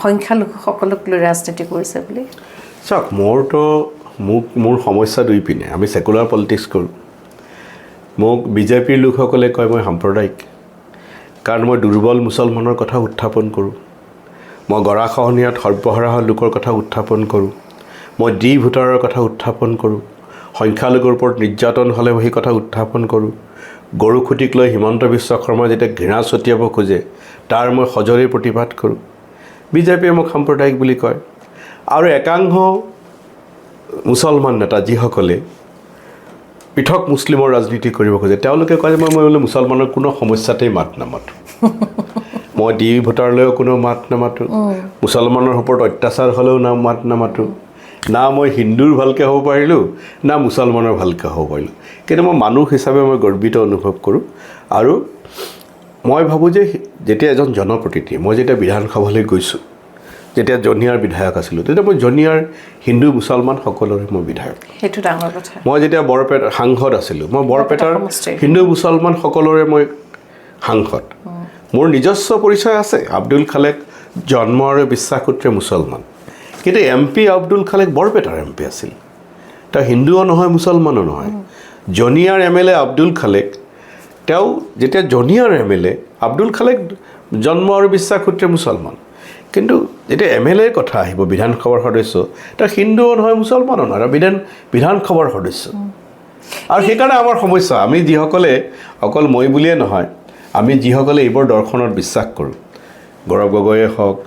সংখ্যালঘুসকলক লৈ ৰাজনীতি কৰিছে বুলি চাওক মোৰ সমস্যা দুই পিনে আমি ছেকুলাৰ পলিটিক্স কৰোঁ মোক বিজেপিৰ লোকসকলে কয় মই সাম্প্ৰদায়িক কাৰণ মই দুৰ্বল মুছলমানৰ কথা উত্থাপন কৰোঁ মই গৰাখহনীয়াত সৰ্বহাৰা লোকৰ কথা উত্থাপন কৰোঁ মই ভোটাৰৰ কথা উত্থাপন কৰোঁ সংখ্যালঘুৰ ওপৰত নিৰ্যাতন হ'লে সেই কথা উত্থাপন কৰোঁ গৰু খুটিক লৈ হিমন্ত বিশ্ব শৰ্মাই যেতিয়া ঘৃণা ছটিয়াব খোজে তাৰ মই সজৰে প্ৰতিবাদ কৰোঁ বিজেপিয়ে মোক সাম্প্ৰদায়িক বুলি কয় আৰু একাংশ মুছলমান নেতা যিসকলে পৃথক মুছলিমৰ ৰাজনীতি কৰিব খোজে তেওঁলোকে কয় যে মই বোলে মুছলমানৰ কোনো সমস্যাতেই মাত নামাতোঁ মই ভোটাৰলৈও কোনো মাত নামাতোঁ মুছলমানৰ ওপৰত অত্যাচাৰ হ'লেও মাত নামাতোঁ না মই হিন্দুৰ ভালকৈ হ'ব পাৰিলোঁ না মুছলমানৰ ভালকৈ হ'ব পাৰিলোঁ কিন্তু মই মানুহ হিচাপে মই গৰ্বিত অনুভৱ কৰোঁ আৰু মই ভাবোঁ যে যেতিয়া এজন জনপ্ৰতিনিধি মই যেতিয়া বিধানসভালৈ গৈছোঁ যেতিয়া জনিয়াৰ বিধায়ক আছিলোঁ তেতিয়া মই জনিয়াৰ হিন্দু মুছলমান সকলোৰে মই বিধায়ক সেইটো ডাঙৰ কথা মই যেতিয়া বৰপেটাৰ সাংসদ আছিলোঁ মই বৰপেটাৰ হিন্দু মুছলমান সকলোৰে মই সাংসদ মোৰ নিজস্ব পৰিচয় আছে আব্দুল খালেক জন্ম আৰু বিশ্বাসসূত্ৰে মুছলমান কিন্তু MP আব্দুল খালেক বৰপেটাৰ MP আছিল তেওঁ হিন্দুও নহয় মুছলমানো নহয় জনিয়াৰ MLA আব্দুল খালেক তেওঁ যেতিয়া জনিয়াৰ MLA আব্দুল খালেক জন্ম আৰু বিশ্বাসসূত্ৰে মুছলমান কিন্তু যেতিয়া MLAৰ কথা আহিব বিধানসভাৰ সদস্য তেওঁ হিন্দুও নহয় মুছলমানো নহয় বিধানসভাৰ সদস্য আৰু সেইকাৰণে আমাৰ সমস্যা আমি যিসকলে অকল মই বুলিয়ে নহয় আমি যিসকলে এইবোৰ দৰ্শনত বিশ্বাস কৰোঁ গৌৰৱ গগৈয়ে হওক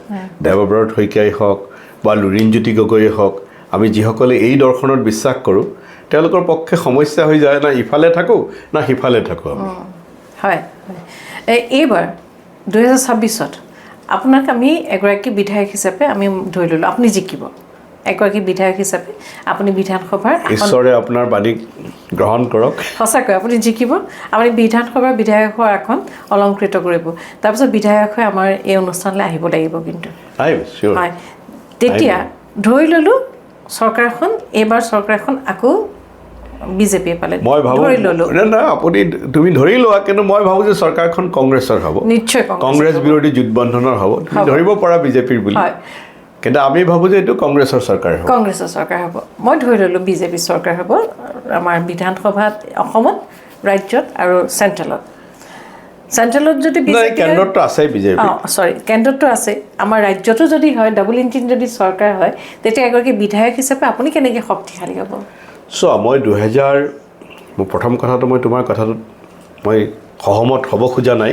দেৱব্ৰত শইকীয়াই হওক বা লুৰিণজ্যোতি গগৈয়ে হওক আমি যিসকলে এই দৰ্শনত বিশ্বাস কৰোঁ তেওঁলোকৰ পক্ষে সমস্যা হৈ যায় না ইফালে থাকোঁ না সিফালে থাকোঁ হয় এইবাৰ 2026ত আপোনাক আমি এগৰাকী বিধায়ক হিচাপে আমি ধৰি ল'লোঁ আপুনি জিকিব এগৰাকী বিধায়ক হিচাপে আপুনি বিধানসভাৰ ঈশ্বৰে আপোনাৰ বাণী গ্ৰহণ কৰক সঁচাকৈ আপুনি জিকিব আপুনি বিধানসভাৰ বিধায়কৰ আসন অলংকৃত কৰিব তাৰপিছত বিধায়ক হৈ আমাৰ এই অনুষ্ঠানলৈ আহিব লাগিব কিন্তু হয় তেতিয়া ধৰি ল'লোঁ এইবাৰ চৰকাৰখন আকৌ বিজেপিয়ে পালে মই ভাবোঁ না তুমি ধৰি লোৱা কিন্তু মই ভাবোঁ যে চৰকাৰখন কংগ্ৰেছৰ হ'ব নিশ্চয় কংগ্ৰেছ বিৰোধী জোটবন্ধনৰ হ'ব তুমি ধৰিব পৰা বিজেপিৰ বুলি কিন্তু আমি ভাবোঁ যে এইটো কংগ্ৰেছৰ চৰকাৰ হ'ব কংগ্ৰেছৰ চৰকাৰ হ'ব মই ধৰি ল'লোঁ বিজেপি চৰকাৰ হ'ব আমাৰ বিধানসভাত অসমত ৰাজ্যত আৰু চেণ্ট্ৰেলত যদি কেন্দ্ৰতটো আছেই বিজেপি চৰি কেন্দ্ৰতটো আছে আমাৰ ৰাজ্যতো যদি হয় ডাবল ইঞ্জিন যদি চৰকাৰ হয় তেতিয়া এগৰাকী বিধায়ক হিচাপে আপুনি কেনেকৈ শক্তিশালী হ'ব চোৱা মই মোৰ প্ৰথম কথাটো মই তোমাৰ কথাটোত মই সহমত হ'ব খোজা নাই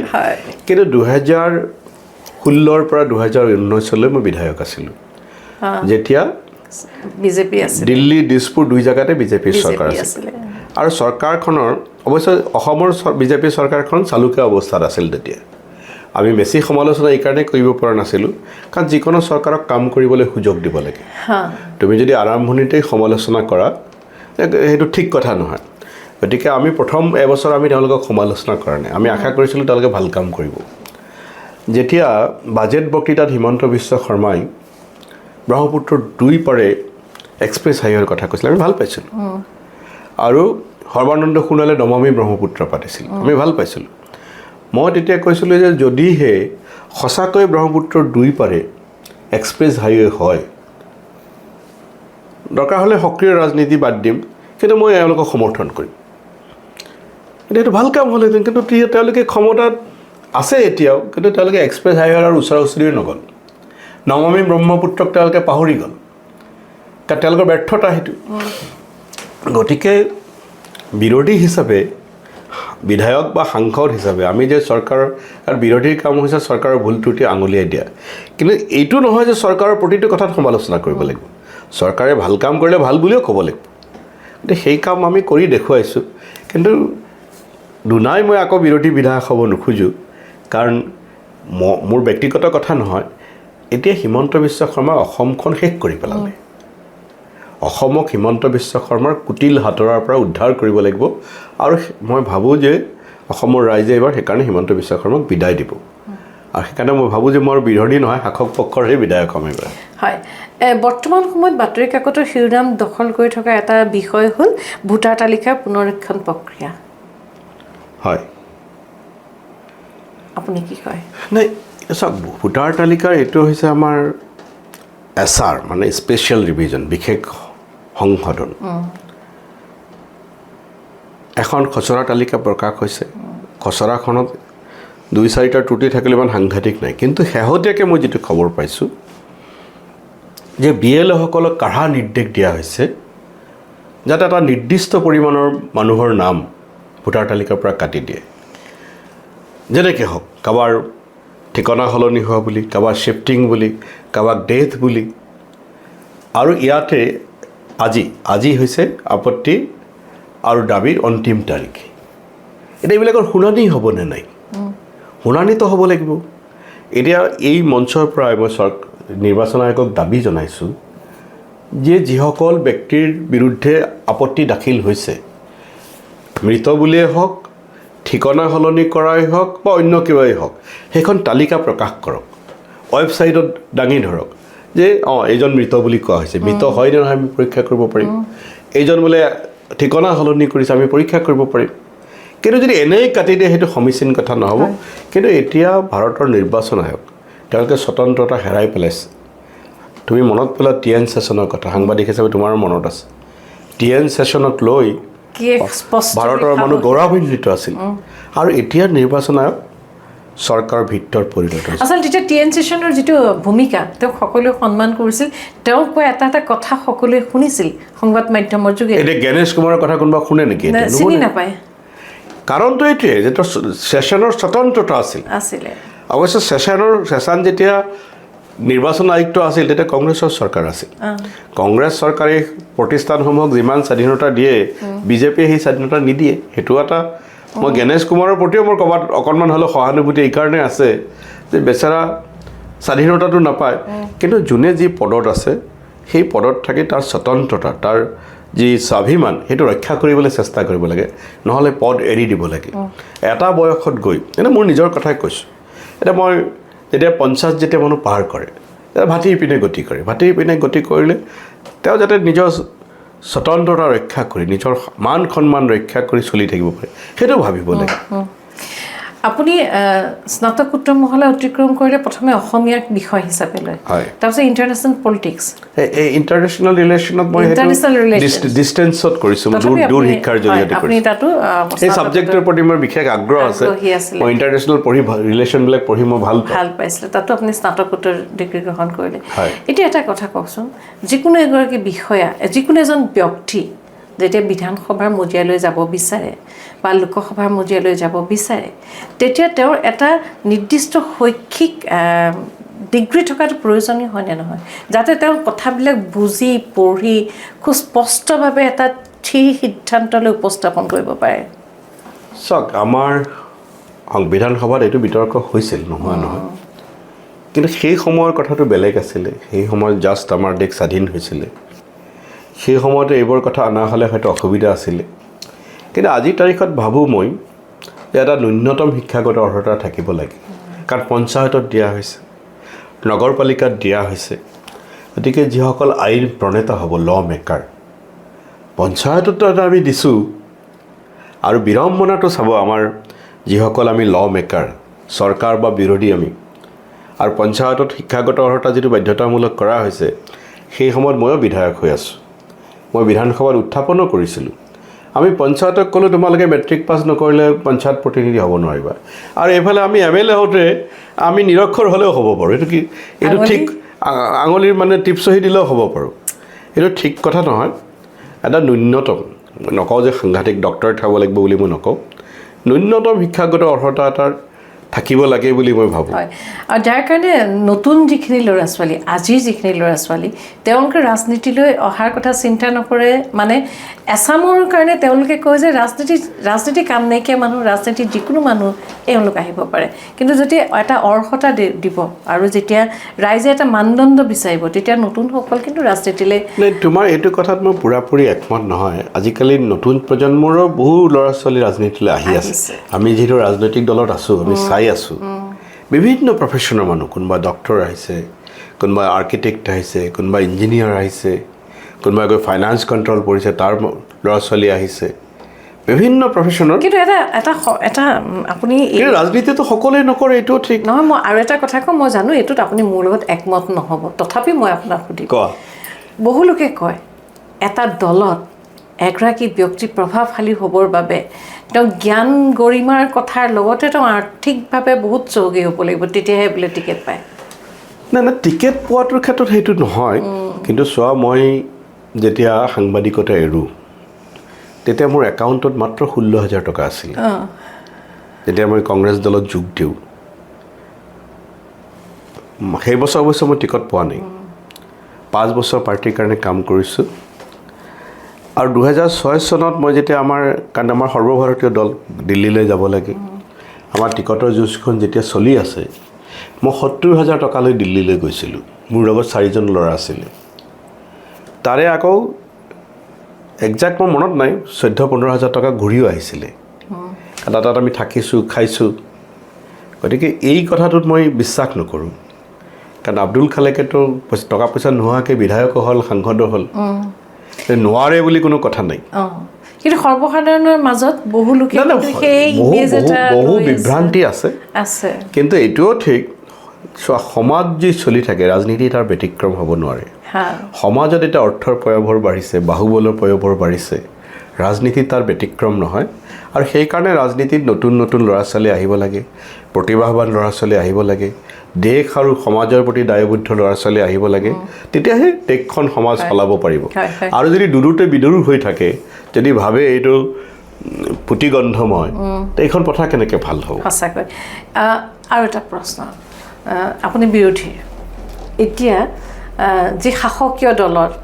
কিন্তু 2016 পৰা 2019 মই বিধায়ক আছিলোঁ যেতিয়া বিজেপি আছিল দিল্লী দিছপুৰ দুই জেগাতে বিজেপিৰ চৰকাৰ আছিল আৰু চৰকাৰখনৰ অৱশ্যে অসমৰ বিজেপি চৰকাৰখন চালুকীয়া অৱস্থাত আছিল তেতিয়া আমি বেছি সমালোচনা এইকাৰণে কৰিব পৰা নাছিলোঁ কাৰণ যিকোনো চৰকাৰক কাম কৰিবলৈ সুযোগ দিব লাগে তুমি যদি আৰম্ভণিতেই সমালোচনা কৰা সেইটো ঠিক কথা নহয় গতিকে আমি প্ৰথম এবছৰ আমি তেওঁলোকক সমালোচনা কৰা নাই আমি আশা কৰিছিলোঁ তেওঁলোকে ভাল কাম কৰিব যেতিয়া বাজেট বক্তৃতাত হিমন্ত বিশ্ব শৰ্মাই ব্ৰহ্মপুত্ৰৰ দুই পাৰে এক্সপ্ৰেছ হাইৱেৰ কথা কৈছিলে আমি ভাল পাইছিলোঁ আৰু সৰ্বানন্দ সোণোৱালে নমামী ব্ৰহ্মপুত্ৰ পাতিছিল আমি ভাল পাইছিলোঁ মই তেতিয়া কৈছিলোঁ যে যদিহে সঁচাকৈ ব্ৰহ্মপুত্ৰৰ দুই পাৰে এক্সপ্ৰেছ হাইৱে হয় দৰকাৰ হ'লে সক্ৰিয় ৰাজনীতি বাদ দিম কিন্তু মই এওঁলোকক সমৰ্থন কৰিম কিন্তু এইটো ভাল কাম হ'লহেঁতেন কিন্তু তেওঁলোকে ক্ষমতাত আছে এতিয়াও কিন্তু তেওঁলোকে এক্সপ্ৰেছ হাইৱেৰ আৰু ওচৰা ওচৰিও নগ'ল নমামী ব্ৰহ্মপুত্ৰক তেওঁলোকে পাহৰি গ'ল কাৰণ তেওঁলোকৰ ব্যৰ্থতা সেইটো গতিকে বিৰোধী হিচাপে বিধায়ক বা সাংসদ হিচাপে আমি যে চৰকাৰৰ আৰু বিৰোধীৰ কাম হৈছে চৰকাৰৰ ভুল ত্ৰুটি আঙুলিয়াই দিয়া কিন্তু এইটো নহয় যে চৰকাৰৰ প্ৰতিটো কথাত সমালোচনা কৰিব লাগিব চৰকাৰে ভাল কাম কৰিলে ভাল বুলিও ক'ব লাগিব গতিকে সেই কাম আমি কৰি দেখুৱাইছোঁ কিন্তু দুনাই মই আকৌ বিৰোধী বিধায়ক হ'ব নোখোজোঁ কাৰণ মোৰ ব্যক্তিগত কথা নহয় এতিয়া হিমন্ত বিশ্ব শৰ্মাই অসমখন শেষ কৰি পেলালে অসমক হিমন্ত বিশ্ব শৰ্মাৰ কুটিল হাতৰাৰ পৰা উদ্ধাৰ কৰিব লাগিব আৰু মই ভাবোঁ যে অসমৰ ৰাইজে এইবাৰ সেইকাৰণে হিমন্ত বিশ্ব শৰ্মাক বিদায় দিব আৰু সেইকাৰণে মই ভাবোঁ যে মোৰ বিৰোধী নহয় শাসক পক্ষৰহে বিধায়ক হ'ম এইবাৰ হয় বৰ্তমান সময়ত বাতৰি কাকতৰ শিৰোনাম দখল কৰি থকা এটা বিষয় হ'ল ভোটাৰ তালিকাৰ পুনৰীক্ষণ প্ৰক্ৰিয়া হয় আপুনি কি কয় নাই চাওক ভোটাৰ তালিকাৰ এইটো হৈছে আমাৰ এছআৰ মানে স্পেচিয়েল ৰিভিজন বিশেষ সংশোধন এখন খচৰা তালিকা প্ৰকাশ হৈছে খচৰাখনত 2-4টা ত্ৰুটি থাকিলে ইমান সাংঘাতিক নাই কিন্তু শেহতীয়াকৈ মই যিটো খবৰ পাইছোঁ যে BLOসকলক কাঢ়া নিৰ্দেশ দিয়া হৈছে যাতে এটা নিৰ্দিষ্ট পৰিমাণৰ মানুহৰ নাম ভোটাৰ তালিকাৰ পৰা কাটি দিয়ে যেনেকৈ হওক কাৰোবাৰ ঠিকনা সলনি হোৱা বুলি কাৰোবাৰ শ্বিফটিং বুলি কাৰোবাক ডেথ বুলি আৰু ইয়াতে আজি হৈছে আপত্তি আৰু দাবীৰ অন্তিম তাৰিখ এতিয়া এইবিলাকৰ শুনানি হ'বনে নাই শুনানিতো হ'ব লাগিব এতিয়া এই মঞ্চৰ পৰাই মই নিৰ্বাচন আয়োগক দাবী জনাইছোঁ যে যিসকল ব্যক্তিৰ বিৰুদ্ধে আপত্তি দাখিল হৈছে মৃত বুলিয়েই হওক ঠিকনা সলনি কৰাই হওক বা অন্য কিবাই হওক সেইখন তালিকা প্ৰকাশ কৰক ৱেবছাইটত দাঙি ধৰক যে এইজন মৃত বুলি কোৱা হৈছে মৃত হয় নে নহয় আমি পৰীক্ষা কৰিব পাৰিম এইজন বোলে ঠিকনা সলনি কৰিছে আমি পৰীক্ষা কৰিব পাৰিম কিন্তু যদি এনেই কাটি দিয়ে সেইটো সমীচীন কথা নহ'ব কিন্তু এতিয়া ভাৰতৰ নিৰ্বাচন আয়োগ তেওঁলোকে স্বতন্ত্ৰতা হেৰাই পেলাইছে তুমি মনত পেলোৱা TN ছেছনৰ কথা সাংবাদিক হিচাপে তোমাৰ মনত আছে TN ছেছনক লৈ ভাৰতৰ মানুহ গৌৰৱান্বিত আছিল আৰু এতিয়া নিৰ্বাচন আয়োগ চৰকাৰৰ ভিতৰ পৰিণত হৈছে আচলতে তেতিয়া TN ছেছনৰ যিটো ভূমিকা তেওঁক সকলোৱে সন্মান কৰিছিল তেওঁক কৈ এটা কথা সকলোৱে শুনিছিল সংবাদ মাধ্যমৰ যোগে এতিয়া গণেশ কুমাৰৰ কথা কোনোবা শুনে নেকি চিনি নাপায় কাৰণটো এইটোৱে যে ছেছনৰ স্বতন্ত্ৰতা আছিলে অৱশ্যে ছেছন যেতিয়া নিৰ্বাচন আয়ুক্ত আছিল তেতিয়া কংগ্ৰেছৰ চৰকাৰ আছিল কংগ্ৰেছ চৰকাৰে প্ৰতিষ্ঠানসমূহক যিমান স্বাধীনতা দিয়ে বিজেপিয়ে সেই স্বাধীনতা নিদিয়ে সেইটো এটা মই গণেশ কুমাৰৰ প্ৰতিও মোৰ ক'ৰবাত অকণমান হ'লেও সহানুভূতি এইকাৰণে আছে যে বেচেৰা স্বাধীনতাটো নাপায় কিন্তু যোনে যি পদত আছে সেই পদত থাকি তাৰ স্বতন্ত্ৰতা তাৰ যি স্বাভিমান সেইটো ৰক্ষা কৰিবলৈ চেষ্টা কৰিব লাগে নহ'লে পদ এৰি দিব লাগে এটা বয়সত গৈ এনে মোৰ নিজৰ কথাই কৈছোঁ এতিয়া মই যেতিয়া 50 যেতিয়া মানুহ পাৰ কৰে ভাটিৰ পিনে গতি কৰে ভাটিৰ পিনে গতি কৰিলে তেওঁ যাতে নিজৰ স্বতন্ত্ৰতা ৰক্ষা কৰি নিজৰ মান সন্মান ৰক্ষা কৰি চলি থাকিব পাৰে সেইটো ভাবিব লাগে আপুনি স্নাতকোত্তৰ মহলা অতিক্ৰম কৰিলে প্ৰথমে অসমীয়াক বিষয় হিচাপে লয় হয় তাৰপিছত ইণ্টাৰনেশ্যনেল পলিটিক্স এই ইণ্টাৰনেশ্যনেল ৰিলেশ্যনত মই International relations. ডিষ্টেঞ্চত কৰিছোঁ দূৰ শিক্ষাৰ জৰিয়তে আপুনি কৰিছোঁ তাতো এই ছাবজেক্টৰ প্ৰতি মোৰ বিশেষ আগ্ৰহ আছে আগ্ৰহী আছিলে। মই ইণ্টাৰনেশ্যনেল ৰিলেশ্যনবিলাক পঢ়ি মই ভাল পাওঁ ভাল পাইছিলে তাতো আপুনি স্নাতকোত্তৰ ডিগ্ৰী গ্ৰহণ কৰিলে হয়। এতিয়া এটা কথা কওকচোন যিকোনো এগৰাকী বিষয়া যিকোনো এজন ব্যক্তি যেতিয়া বিধানসভাৰ মজিয়ালৈ যাব বিচাৰে বা লোকসভাৰ মজিয়ালৈ যাব বিচাৰে তেতিয়া তেওঁৰ এটা নিৰ্দিষ্ট শৈক্ষিক ডিগ্ৰী থকাটো প্ৰয়োজনীয় হয়নে নহয় যাতে তেওঁ কথাবিলাক বুজি পঢ়ি খুব স্পষ্টভাৱে এটা ঠিক সিদ্ধান্তলৈ উপস্থাপন কৰিব পাৰে চাওক আমাৰ সংবিধান সভাত এইটো বিতৰ্ক হৈছিল নোহোৱা নহয় কিন্তু সেই সময়ৰ কথাটো বেলেগ আছিলে সেই সময়ত জাষ্ট আমাৰ দেশ স্বাধীন হৈছিলে সেই সময়তে এইবোৰ কথা অনা হ'লে হয়তো অসুবিধা আছিলে কিন্তু আজিৰ তাৰিখত ভাবোঁ মই যে এটা ন্যূনতম শিক্ষাগত অৰ্হতা থাকিব লাগে কাৰণ পঞ্চায়তত দিয়া হৈছে নগৰপালিকাত দিয়া হৈছে গতিকে যিসকল আইন প্ৰণেতা হ'ব ল মেকাৰ পঞ্চায়ততো এটা আমি দিছোঁ আৰু বিড়ম্বনাটো চাব আমাৰ যিসকল আমি ল মেকাৰ চৰকাৰ বা বিৰোধী আমি আৰু পঞ্চায়তত শিক্ষাগত অৰ্হতা যিটো বাধ্যতামূলক কৰা হৈছে সেই সময়ত ময়ো বিধায়ক হৈ আছোঁ মই বিধানসভাত উত্থাপনো কৰিছিলোঁ আমি পঞ্চায়তক ক'লোঁ তোমালোকে মেট্ৰিক পাছ নকৰিলে পঞ্চায়ত প্ৰতিনিধি হ'ব নোৱাৰিবা আৰু এইফালে আমি MLA হওঁতে আমি নিৰক্ষৰ হ'লেও হ'ব পাৰোঁ এইটো ঠিক আঙুলিৰ মানে টিপচহি দিলেও হ'ব পাৰোঁ এইটো ঠিক কথা নহয় এটা ন্যূনতম নকওঁ যে সাংঘাতিক ডক্টৰেট হ'ব লাগিব বুলি মই নকওঁ ন্যূনতম শিক্ষাগত অৰ্হতা এটাৰ থাকিব লাগে বুলি মই ভাবোঁ হয় আৰু যাৰ কাৰণে নতুন যিখিনি ল'ৰা ছোৱালী আজিৰ যিখিনি ল'ৰা ছোৱালী তেওঁলোকে ৰাজনীতিলৈ অহাৰ কথা চিন্তা নকৰে মানে এছামৰ কাৰণে তেওঁলোকে কয় যে ৰাজনীতি কাম নাইকিয়া মানুহ ৰাজনীতিত যিকোনো মানুহ এওঁলোক আহিব পাৰে কিন্তু যেতিয়া এটা অৰ্হতা দিব আৰু যেতিয়া ৰাইজে এটা মানদণ্ড বিচাৰিব তেতিয়া নতুনসকল কিন্তু ৰাজনীতিলৈ তোমাৰ এইটো কথাত মই পূৰাপূৰি একমত নহয় আজিকালি নতুন প্ৰজন্মৰো বহু ল'ৰা ছোৱালী ৰাজনীতিলৈ আহি আছে আমি যিহেতু ৰাজনৈতিক দলত আছোঁ আমি চাই আছোঁ বিভিন্ন প্ৰফেশ্যনৰ মানুহ কোনোবা ডক্টৰ আহিছে কোনোবা আৰ্কিটেক্ট আহিছে কোনোবা ইঞ্জিনিয়াৰ আহিছে কোনোবাই গৈ ফাইনেন্স কণ্ট্ৰল কৰিছে তাৰ ল'ৰা ছোৱালী আহিছে বিভিন্ন প্ৰফেশ্যনৰ কিন্তু এটা আপুনি ৰাজনীতিটো সকলোৱে নকৰে এইটোও ঠিক নহয় মই আৰু এটা কথা কওঁ মই জানো এইটোত আপুনি মোৰ লগত একমত নহ'ব তথাপি মই আপোনাক সুধিম কোৱা বহু লোকে কয় এটা দলত এগৰাকী ব্যক্তি প্ৰভাৱশালী হ'বৰ বাবে তেওঁ জ্ঞান গৰিমাৰ কথাৰ লগতে তেওঁ আৰ্থিকভাৱে বহুত চহকী হ'ব লাগিব তেতিয়াহে বোলে টিকেট পায় নাই টিকেট পোৱাটোৰ ক্ষেত্ৰত সেইটো নহয় কিন্তু চোৱা মই যেতিয়া সাংবাদিকতা এৰোঁ তেতিয়া মোৰ একাউণ্টত মাত্ৰ 16,000 টকা আছিল যেতিয়া মই কংগ্ৰেছ দলত যোগ দিওঁ সেই বছৰ অৱশ্যে মই টিকট পোৱা নাই 5 বছৰ পাৰ্টিৰ কাৰণে কাম কৰিছোঁ আৰু 2006 চনত মই যেতিয়া কাৰণ আমাৰ সৰ্বভাৰতীয় দল দিল্লীলৈ যাব লাগে আমাৰ টিকটৰ যুঁজখন যেতিয়া চলি আছে মই 70,000 টকালৈ দিল্লীলৈ গৈছিলোঁ মোৰ লগত 4জন ল'ৰা আছিলে তাৰে আকৌ একজেক্ট মোৰ মনত নাই 14,000-15,000 টকা ঘূৰিও আহিছিলে তাত আমি থাকিছোঁ খাইছোঁ গতিকে এই কথাটোত মই বিশ্বাস নকৰোঁ কাৰণ আব্দুল খালেকেতো টকা পইচা নোহোৱাকৈ বিধায়ক হ'ল সাংসদ হ'ল নোৱাৰে বুলি কোনো কথা নাই কিন্তু সৰ্বসাধাৰণৰ মাজত বহু লোকে বহু বিভ্ৰান্তি আছে কিন্তু এইটোও ঠিক সমাজ যি চলি থাকে ৰাজনীতি তাৰ ব্যতিক্ৰম হ'ব নোৱাৰে সমাজত এতিয়া অৰ্থৰ পয়োভৰ বাঢ়িছে বাহুবলৰ পয়োভৰ বাঢ়িছে ৰাজনীতি তাৰ ব্যতিক্ৰম নহয় আৰু সেইকাৰণে ৰাজনীতিত নতুন নতুন ল'ৰা ছোৱালী আহিব লাগে প্ৰতিভাৱান ল'ৰা ছোৱালী আহিব লাগে দেশ আৰু সমাজৰ প্ৰতি দায়বদ্ধ ল'ৰা ছোৱালী আহিব লাগে তেতিয়াহে দেশখন সমাজ চলাব পাৰিব আৰু যদি দুদুতে বিদুৰ হৈ থাকে যদি ভাবে এইটো পুতিগন্ধময় এইখন কথা কেনেকৈ ভাল হ'ব সঁচাকৈ আৰু এটা প্ৰশ্ন আপুনি বিৰোধী এতিয়া যি শাসকীয় দলত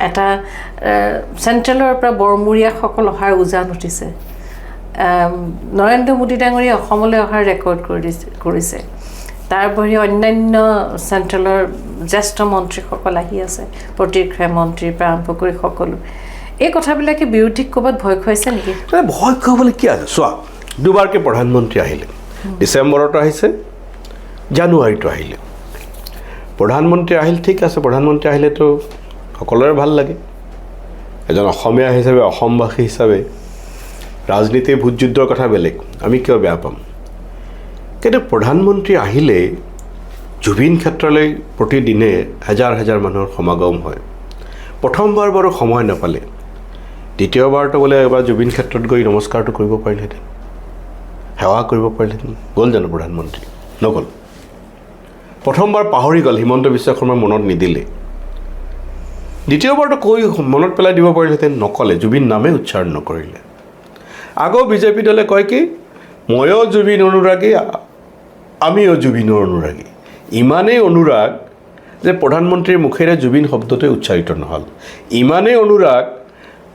এটা চেণ্ট্ৰেলৰ পৰা বৰমূৰীয়াসকল অহাৰ উজান উঠিছে নৰেন্দ্ৰ মোদী ডাঙৰীয়া অসমলৈ অহাৰ ৰেকৰ্ড কৰিছে তাৰ বাহিৰে অন্যান্য চেণ্ট্ৰেলৰ জ্যেষ্ঠ মন্ত্ৰীসকল আহি আছে প্ৰতিৰক্ষা মন্ত্ৰীৰ পৰা আৰম্ভ কৰি সকলো এই কথাবিলাকে বিৰোধীক ক'ৰবাত ভয় খুৱাইছে নেকি ভয় খুৱাবলৈ কি আছে চোৱা দুবাৰকৈ প্ৰধানমন্ত্ৰী আহিলে ডিচেম্বৰত আহিছে জানুৱাৰীতো আহিলে প্ৰধানমন্ত্ৰী আহিল ঠিক আছে প্ৰধানমন্ত্ৰী আহিলেতো সকলোৰে ভাল লাগে এজন অসমীয়া হিচাপে অসমবাসী হিচাপে ৰাজনীতিৰ ভোটযুদ্ধৰ কথা বেলেগ আমি কিয় বেয়া পাম কিন্তু প্ৰধানমন্ত্ৰী আহিলে জুবিন ক্ষেত্ৰলৈ প্ৰতিদিনে হাজাৰ হাজাৰ মানুহৰ সমাগম হয় প্ৰথমবাৰ বাৰু সময় নাপালে দ্বিতীয়বাৰটো বোলে এবাৰ জুবিন ক্ষেত্ৰত গৈ নমস্কাৰটো কৰিব পাৰিলেহেঁতেন সেৱা কৰিব পাৰিলেহেঁতেন গ'ল জানো প্ৰধানমন্ত্ৰী নগ'ল প্ৰথমবাৰ পাহৰি গ'ল হিমন্ত বিশ্ব শৰ্মাই মনত নিদিলে দ্বিতীয়বাৰটো কৈ মনত পেলাই দিব পাৰিলেহেঁতেন নক'লে জুবিন নামে উচ্চাৰণ নকৰিলে আগৰ বিজেপি দলে কয় কি ময়ো জুবিন অনুৰাগী আমিও জুবিনৰ অনুৰাগী ইমানেই অনুৰাগ যে প্ৰধানমন্ত্ৰীৰ মুখেৰে জুবিন শব্দটোৱে উচ্চাৰিত নহ'ল ইমানেই অনুৰাগ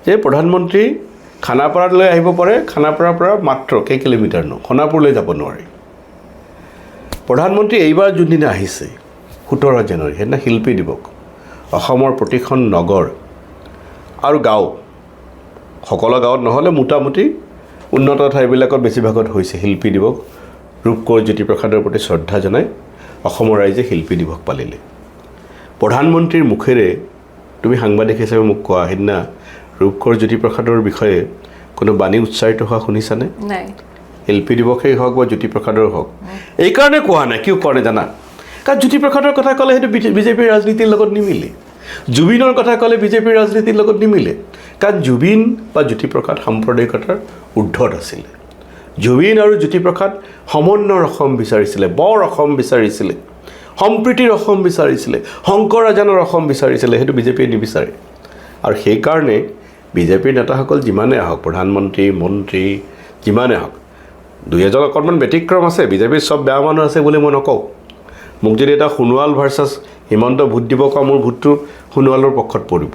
যে প্ৰধানমন্ত্ৰী খানাপাৰালৈ আহিব পাৰে খানাপাৰাৰ পৰা মাত্ৰ কেই কিলোমিটাৰ ন সোণাপুৰলৈ যাব নোৱাৰে প্ৰধানমন্ত্ৰী এইবাৰ যোনদিনা আহিছে 17 জানুৱাৰী সেইদিনা শিল্পী দিৱস অসমৰ প্ৰতিখন নগৰ আৰু গাঁও সকলো গাঁৱত নহ'লে মোটামুটি উন্নত ঠাইবিলাকত বেছিভাগত হৈছে শিল্পী দিৱস ৰূপকোঁৱৰ জ্যোতিপ্ৰসাদৰ প্ৰতি শ্ৰদ্ধা জনাই অসমৰ ৰাইজে শিল্পী দিৱস পালিলে প্ৰধানমন্ত্ৰীৰ মুখেৰে তুমি সাংবাদিক হিচাপে মোক কোৱা সেইদিনা ৰূপকোঁৱৰ জ্যোতিপ্ৰসাদৰ বিষয়ে কোনো বাণী উচ্চাৰিত হোৱা শুনিছানে নাই শিল্পী দিৱসেই হওক বা জ্যোতিপ্ৰসাদৰ হওক এইকাৰণে কোৱা নাই কিয় কৰে জানা কাৰণ জ্যোতিপ্ৰসাদৰ কথা ক'লে সেইটো বিজেপিৰ ৰাজনীতিৰ লগত নিমিলে জুবিনৰ কথা ক'লে বিজেপিৰ ৰাজনীতিৰ লগত নিমিলে কাৰণ জুবিন বা জ্যোতিপ্ৰসাদ সাম্প্ৰদায়িকতাৰ ঊৰ্ধত আছিলে জুবিন আৰু জ্যোতিপ্ৰসাদ সমন্বয়ৰ অসম বিচাৰিছিলে বৰ অসম বিচাৰিছিলে সম্প্ৰীতিৰ অসম বিচাৰিছিলে শংকৰ ৰাজানৰ অসম বিচাৰিছিলে সেইটো বিজেপিয়ে নিবিচাৰে আৰু সেইকাৰণে বিজেপিৰ নেতাসকল যিমানে আহক প্ৰধানমন্ত্ৰী মন্ত্ৰী যিমানে আহক দুই এজন অকণমান ব্যতিক্ৰম আছে বিজেপিৰ চব বেয়া মানুহ আছে বুলি মই নকওঁ মোক যদি এটা সোণোৱাল ভাৰ্চাছ হিমন্ত ভোট দিব কোৱা মোৰ ভোটটো সোণোৱালৰ পক্ষত পৰিব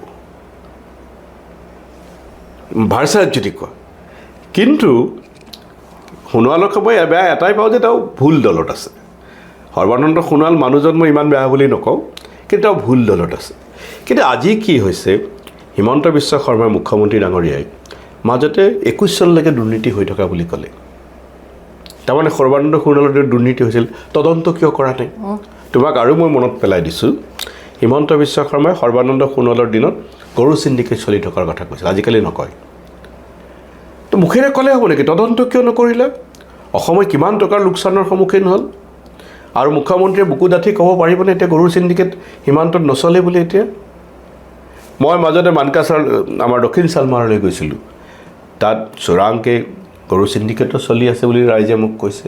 ভাৰ্চাছ যদি কোৱা কিন্তু সোণোৱালক মই বেয়া এটাই পাওঁ যে তেওঁ ভুল দলত আছে সৰ্বানন্দ সোণোৱাল মানুহজন মই ইমান বেয়া বুলি নকওঁ কিন্তু তেওঁ ভুল দলত আছে কিন্তু আজি কি হৈছে হিমন্ত বিশ্ব শৰ্মাৰ মুখ্যমন্ত্ৰী ডাঙৰীয়াই মাজতে 21 চনলৈকে দুৰ্নীতি হৈ থকা বুলি ক'লে তাৰমানে সৰ্বানন্দ সোণোৱালৰ দুৰ্নীতি হৈছিল তদন্ত কিয় কৰা নাই তোমাক আৰু মই মনত পেলাই দিছোঁ হিমন্ত বিশ্ব শৰ্মাই সৰ্বানন্দ সোণোৱালৰ দিনত গৰু চিণ্ডিকেট চলি থকাৰ কথা কৈছিল আজিকালি নকয় তো মুখেৰে ক'লে হ'ব নেকি তদন্ত কিয় নকৰিলে অসমে কিমান টকাৰ লোকচানৰ সন্মুখীন হ'ল আৰু মুখ্যমন্ত্ৰীয়ে বুকু ডাঠি ক'ব পাৰিবনে এতিয়া গৰুৰ চিণ্ডিকেট সীমান্তত নচলে বুলি এতিয়া মই মাজতে মানকাছাৰ আমাৰ দক্ষিণ চালমাৰলৈ গৈছিলোঁ তাত চোৰাংকৈ গৰু চিণ্ডিকেটো চলি আছে বুলি ৰাইজে মোক কৈছে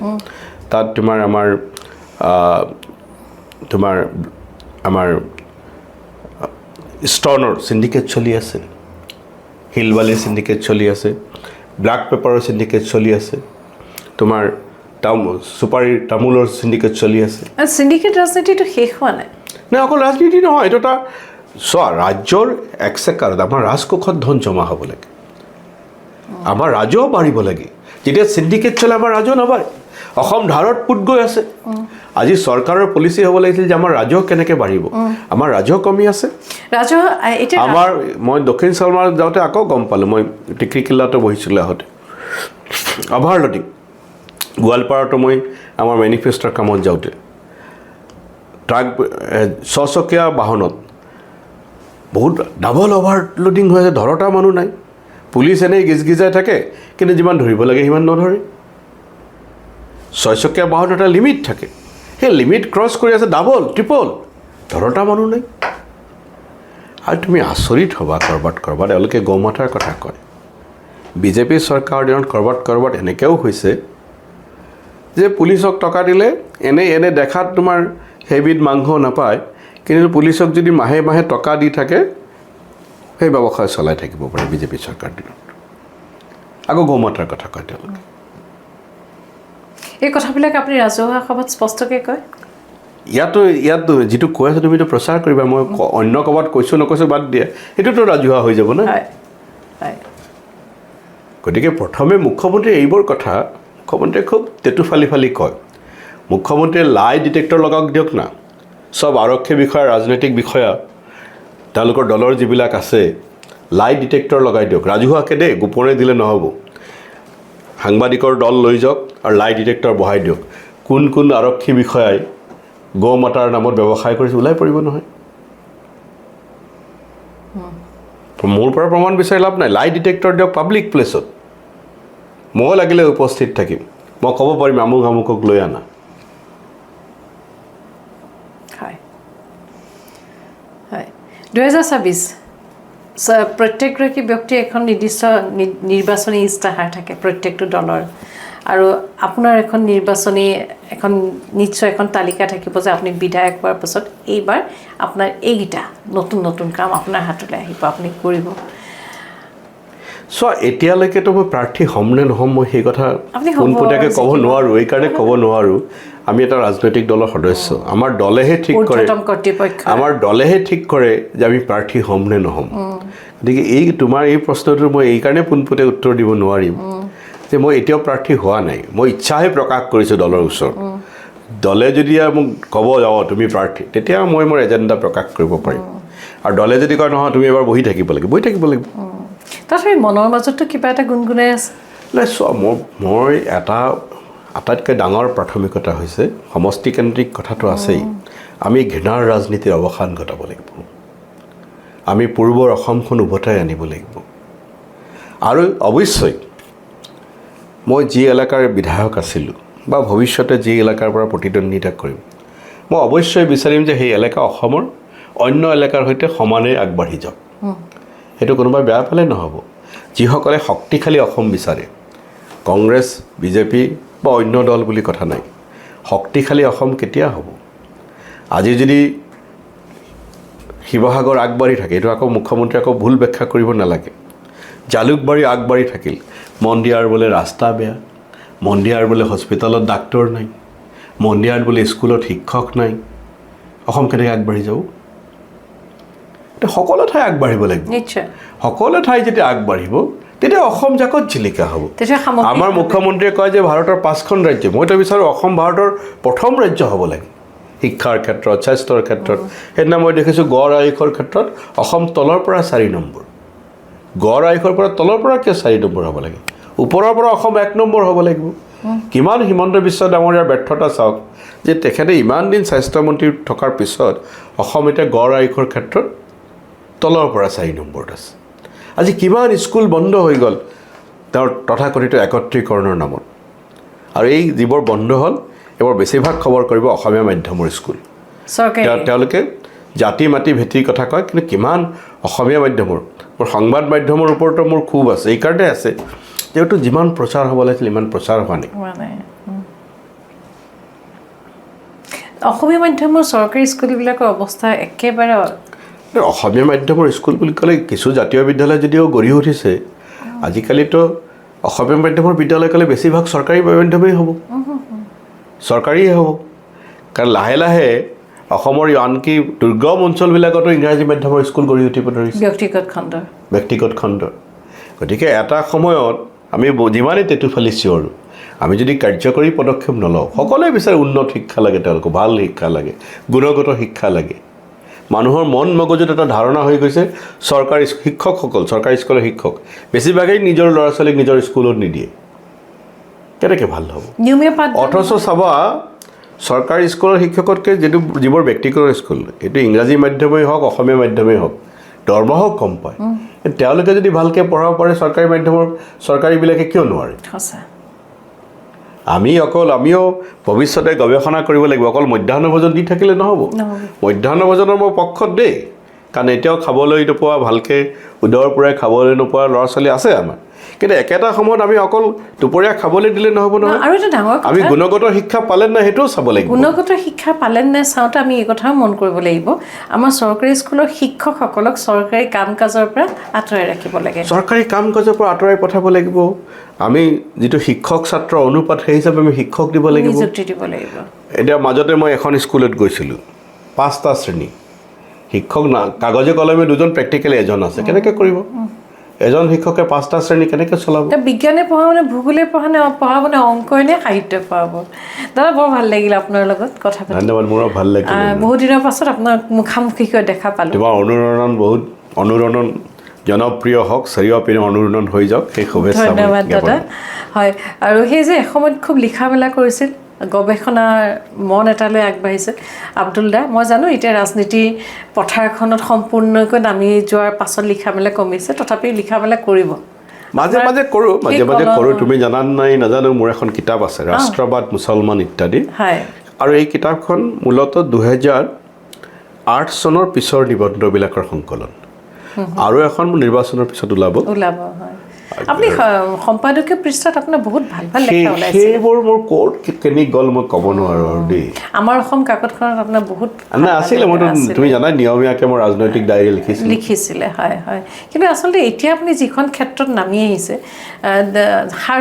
তাত আমাৰ ষ্টনৰ চিণ্ডিকেট চলি আছে শিলবালিৰ চিণ্ডিকেট চলি আছে ব্লাক পেপাৰৰ চিণ্ডিকেট চলি আছে তোমাৰ চুপাৰীৰ তামোলৰ চিণ্ডিকেট চলি আছে চিণ্ডিকেট ৰাজনীতিটো শেষ হোৱা নাই নাই অকল ৰাজনীতি নহয় এইটো এটা চোৱা ৰাজ্যৰ একচেকাৰত আমাৰ ৰাজকোষত ধন জমা হ'ব লাগে আমাৰ ৰাজহ বাঢ়িব লাগে যেতিয়া চিণ্ডিকেট চলে আমাৰ ৰাজহ নাবাঢ়ে অসম ধাৰত পুত গৈ আছে আজি চৰকাৰৰ পলিচি হ'ব লাগিছিল যে আমাৰ ৰাজহ কেনেকৈ বাঢ়িব আমাৰ ৰাজহ কমি আছে ৰাজহ এতিয়া আমাৰ মই দক্ষিণ চালমাৰ যাওঁতে আকৌ গম পালোঁ মই টিকৰি কিল্লাতো বহিছিলোঁ আহোঁতে অভাৰলোডিং গোৱালপাৰাতো মই আমাৰ মেনিফেষ্টৰ কামত যাওঁতে ট্ৰাক ছচকীয়া বাহনত বহুত ডাবল অভাৰলোডিং হৈ আছে ধৰতা মানুহ নাই পুলিচ এনেই গিজগিজাই থাকে কিন্তু যিমান ধৰিব লাগে সিমান নধৰে ছয়চকীয়া বাহনত এটা লিমিট থাকে সেই লিমিট ক্ৰছ কৰি আছে ডাবল ট্ৰিপল ধৰতা মানুহ নাই আৰু তুমি আচৰিত হ'বা ক'ৰবাত এওঁলোকে গৌমাতাৰ কথা কয় বিজেপি চৰকাৰৰ দিনত ক'ৰবাত এনেকৈও হৈছে যে পুলিচক টকা দিলে এনে দেখাত তোমাৰ সেইবিধ মাংস নাপায় কিন্তু পুলিচক যদি মাহে মাহে টকা দি থাকে সেই ব্যৱসায় চলাই থাকিব পাৰে বিজেপি চৰকাৰ দিনত আকৌ গৌমাতাৰ কথা কয় তেওঁলোকে এই কথাবিলাক আপুনি ৰাজহুৱা সভাত স্পষ্টকৈ কয় ইয়াত যিটো কৈ আছোঁ তুমিতো প্ৰচাৰ কৰিবা মই অন্য ক'ৰবাত কৈছোঁ নকৈছোঁ বাদ দিয়া সেইটোতো ৰাজহুৱা হৈ যাব না গতিকে প্ৰথমে মুখ্যমন্ত্ৰীয়ে এইবোৰ কথা মুখ্যমন্ত্ৰীয়ে খুব তেতু ফালি কয় মুখ্যমন্ত্ৰীয়ে লাই ডিটেক্টৰ লগাওক দিয়ক না চব আৰক্ষী বিষয়া ৰাজনৈতিক বিষয়া তেওঁলোকৰ দলৰ যিবিলাক আছে লাই ডিটেক্টৰ লগাই দিয়ক ৰাজহুৱাকৈ দেই গোপনে দিলে নহ'ব সাংবাদিকৰ দল লৈ যাওক আৰু লাই ডিটেক্টৰ বহাই দিয়ক কোন আৰক্ষী বিষয়াই গৌ মাতাৰ নামত ব্যৱসায় কৰিছে ওলাই পৰিব নহয় মোৰ পৰা প্ৰমাণ বিচাৰি লাভ নাই লাই ডিটেক্টৰ দিয়ক পাব্লিক প্লেচত মই লাগিলে উপস্থিত থাকিম মই ক'ব পাৰিম আমুকক লৈ আনা 2024 প্ৰত্যেকগৰাকী ব্যক্তিৰ এখন নিৰ্দিষ্ট নিৰ্বাচনী ইস্তাহাৰ থাকে প্ৰত্যেকটো দলৰ আৰু আপোনাৰ এখন নিৰ্বাচনী এখন নিশ্চয় এখন তালিকা থাকিব যে আপুনি বিধায়ক হোৱাৰ পাছত এইবাৰ আপোনাৰ এইকেইটা নতুন নতুন কাম আপোনাৰ হাতলৈ আহিব আপুনি কৰিব চোৱা এতিয়ালৈকেতো মই প্ৰাৰ্থী হ'ম নে নহ'ম মই সেই কথা আপুনি হ'ব পোনপটীয়াকৈ ক'ব নোৱাৰোঁ এইকাৰণে ক'ব নোৱাৰোঁ আমি এটা ৰাজনৈতিক দলৰ সদস্য আমাৰ দলেহে ঠিক কৰে ঊৰ্ধ্বতম কৰ্তৃপক্ষ আমাৰ দলেহে ঠিক কৰে যে আমি প্ৰাৰ্থী হ'ম নে নহ'ম গতিকে এই তোমাৰ এই প্ৰশ্নটো মই এইকাৰণে পোনপটীয়া উত্তৰ দিব নোৱাৰিম যে মই এতিয়াও প্ৰাৰ্থী হোৱা নাই মই ইচ্ছাহে প্ৰকাশ কৰিছোঁ দলৰ ওচৰত দলে যদি মোক ক'ব যাওঁ তুমি প্ৰাৰ্থী তেতিয়া মই মোৰ এজেণ্ডা প্ৰকাশ কৰিব পাৰিম আৰু দলে যদি কয় নহয় তুমি এবাৰ বহি থাকিব লাগিব তথাপি মনৰ মাজতো কিবা এটা গুণগুণাই আছে নাই চোৱা মই এটা আটাইতকৈ ডাঙৰ প্ৰাথমিকতা হৈছে সমষ্টিকেন্দ্ৰিক কথাটো আছেই আমি ঘৃণাৰ ৰাজনীতিৰ অৱসান ঘটাব লাগিব আমি পূৰ্বৰ অসমখন উভতাই আনিব লাগিব আৰু অৱশ্যেই মই যি এলেকাৰ বিধায়ক আছিলোঁ বা ভৱিষ্যতে যি এলেকাৰ পৰা প্ৰতিদ্বন্দ্বিতা কৰিম মই অৱশ্যেই বিচাৰিম যে সেই এলেকা অসমৰ অন্য এলেকাৰ সৈতে সমানে আগবাঢ়ি যাওক সেইটো কোনোবাই বেয়া পালে নহ'ব যিসকলে শক্তিশালী অসম বিচাৰে কংগ্ৰেছ বিজেপি বা অন্য দল বুলি কথা নাই শক্তিশালী অসম কেতিয়া হ'ব আজি যদি শিৱসাগৰ আগবাঢ়ি থাকে এইটো আকৌ মুখ্যমন্ত্ৰী আকৌ ভুল ব্যাখ্যা কৰিব নালাগে জালুকবাৰী আগবাঢ়ি থাকিল মন্দিয়াৰ বোলে ৰাস্তা বেয়া মন্দিয়াৰ বোলে হস্পিটেলত ডাক্তৰ নাই মন্দিয়াৰ বোলে স্কুলত শিক্ষক নাই অসম কেনেকৈ আগবাঢ়ি যাব সকলো ঠাই আগবাঢ়িব লাগিব নিশ্চয় সকলো ঠাই যেতিয়া আগবাঢ়িব তেতিয়া অসম জাকত জিলিকা হ'ব আমাৰ মুখ্যমন্ত্ৰীয়ে কয় যে ভাৰতৰ 5খন ৰাজ্য মইতো বিচাৰোঁ অসম ভাৰতৰ প্ৰথম ৰাজ্য হ'ব লাগে শিক্ষাৰ ক্ষেত্ৰত স্বাস্থ্যৰ ক্ষেত্ৰত সেইদিনা মই দেখিছোঁ গড় আয়ুসৰ ক্ষেত্ৰত অসম তলৰ পৰা 4 নম্বৰ গড় আয়ুসৰ পৰা তলৰ পৰা কিয় 4 নম্বৰ হ'ব লাগে ওপৰৰ পৰা অসম 1 নম্বৰ হ'ব লাগিব কিমান হিমন্ত বিশ্ব ডাঙৰীয়াৰ ব্যৰ্থতা চাওক যে তেখেতে ইমান দিন স্বাস্থ্যমন্ত্ৰী থকাৰ পিছত অসম এতিয়া গড় আয়ুসৰ ক্ষেত্ৰত তলৰ পৰা 4 নম্বৰত আছে আজি কিমান স্কুল বন্ধ হৈ গ'ল তেওঁৰ তথাকথিত একত্ৰীকৰণৰ নামত আৰু এই যিবোৰ বন্ধ হ'ল এইবোৰ বেছিভাগ খবৰ কৰিব অসমীয়া মাধ্যমৰ স্কুল তেওঁলোকে জাতি মাতি ভেটিৰ কথা কয় কিন্তু কিমান অসমীয়া মাধ্যমৰ মোৰ সংবাদ মাধ্যমৰ ওপৰতো মোৰ খুব আছে এইকাৰণে আছে যিহেতু যিমান প্ৰচাৰ হ'ব লাগিছিল ইমান প্ৰচাৰ হোৱা নাই অসমীয়া মাধ্যমৰ চৰকাৰী স্কুলবিলাকৰ অৱস্থা একেবাৰে অসমীয়া মাধ্যমৰ স্কুল বুলি ক'লে কিছু জাতীয় বিদ্যালয় যদিও গঢ়ি উঠিছে আজিকালিতো অসমীয়া মাধ্যমৰ বিদ্যালয় ক'লে বেছিভাগ চৰকাৰী মাধ্যমেই হ'ব চৰকাৰীয়ে হ'ব কাৰণ লাহে লাহে অসমৰ আনকি দুৰ্গম অঞ্চলবিলাকতো ইংৰাজী মাধ্যমৰ স্কুল গঢ়ি উঠিব ধৰিছে ব্যক্তিগত খণ্ড গতিকে এটা সময়ত আমি যিমানেই তেতুফালি চিঞৰোঁ আমি যদি কাৰ্যকৰী পদক্ষেপ নলওঁ সকলোৱে বিচাৰে উন্নত শিক্ষা লাগে তেওঁলোকক ভাল শিক্ষা লাগে গুণগত শিক্ষা লাগে মানুহৰ মন মগজুত এটা ধাৰণা হৈ গৈছে চৰকাৰী শিক্ষকসকল চৰকাৰী স্কুলৰ শিক্ষক বেছিভাগেই নিজৰ ল'ৰা ছোৱালীক নিজৰ স্কুলত নিদিয়ে কেনেকৈ ভাল হ'ব অথচ চাবা চৰকাৰী স্কুলৰ শিক্ষকতকৈ যিবোৰ ব্যক্তিগত স্কুল এইটো ইংৰাজী মাধ্যমেই হওক অসমীয়া মাধ্যমেই হওক দৰমহাও কম পায় তেওঁলোকে যদি ভালকৈ পঢ়াব পাৰে চৰকাৰী মাধ্যমৰ চৰকাৰীবিলাকে কিয় নোৱাৰে আমিও ভৱিষ্যতে গৱেষণা কৰিব লাগিব অকল মধ্যাহ্ন ভোজন দি থাকিলে নহ'ব মধ্যাহ্ন ভোজনৰ মই পক্ষত দেই কাৰণ এতিয়াও খাবলৈ নোপোৱা ভালকৈ উদৰ পূৰাই খাবলৈ নোপোৱা ল'ৰা ছোৱালী আছে আমাৰ কিন্তু একেটা সময়ত আমি অকল দুপৰীয়া খাবলৈ দিলে নহ'ব নহয় আৰু এটা ডাঙৰ আমি গুণগত শিক্ষা পালে নাই সেইটোও চাব লাগিব গুণগত শিক্ষা পালে নে চাওঁতে আমি এই কথাও মন কৰিব লাগিব আমাৰ চৰকাৰী স্কুলৰ শিক্ষকসকলক চৰকাৰী কাম কাজৰ পৰা আঁতৰাই ৰাখিব লাগে চৰকাৰী কাম কাজৰ পৰা আঁতৰাই পঠাব লাগিব আমি যিটো শিক্ষক ছাত্ৰ অনুপাত সেই হিচাপে আমি শিক্ষক দিব লাগিব নিযুক্তি দিব লাগিব এতিয়া মাজতে মই এখন স্কুলত গৈছিলোঁ 5টা শ্ৰেণী শিক্ষক কাগজে কলমে 2জন প্ৰেক্টিকেলি এজন আছে কেনেকৈ কৰিব এজন শিক্ষকে 5টা শ্ৰেণী কেনেকৈ চলাব বিজ্ঞানে পঢ়াব নে ভূগোলে পঢ়াব নে অংকই নে সাহিত্য পঢ়াব দাদা বৰ ভাল লাগিল আপোনাৰ লগত কথা পাতি ধন্যবাদ মোৰো ভাল লাগিল বহুত দিনৰ পাছত আপোনাক মুখামুখিকৈ দেখা পালোঁ তোমাৰ অনুৰণন জনপ্ৰিয় হওক চাৰিওপিনে অনুৰণন হৈ যাওক সেই শুভেচ্ছা ধন্যবাদ দাদা হয় আৰু সেই যে এসময়ত খুব লিখা মেলা কৰিছিল গৱেষণাৰ মন এটালৈ আগবাঢ়িছিল আব্দুল দা মই জানো এতিয়া ৰাজনীতি পথাৰখনত সম্পূৰ্ণকৈ নামি যোৱাৰ পাছত লিখা মেলা কমিছে তথাপি লিখা মেলা কৰিব মাজে মাজে কৰোঁ তুমি জানা নাই নাজানো মোৰ এখন কিতাপ আছে ৰাষ্ট্ৰবাদ মুছলমান ইত্যাদি হয় আৰু এই কিতাপখন মূলতঃ 2008 চনৰ পিছৰ নিবন্ধবিলাকৰ সংকলন আৰু এখন নিৰ্বাচনৰ পিছত ওলাব হয় আপুনি সম্পাদকীয় পৃষ্ঠাত আপোনাৰ বহুত ভাল ভাল লেখা ওলাইছে সেইবোৰ মোৰ ক'ত কেনি গ'ল মই ক'ব নোৱাৰোঁ আৰু দেই আমাৰ অসম কাকতখনত আপোনাৰ বহুত নাই আছিলে মইতো তুমি জানাই নিয়মীয়াকৈ মই ৰাজনৈতিক ডায়েৰী লিখিছিলে হয় হয় কিন্তু আচলতে এতিয়া আপুনি যিখন ক্ষেত্ৰত নামি আহিছে সাৰ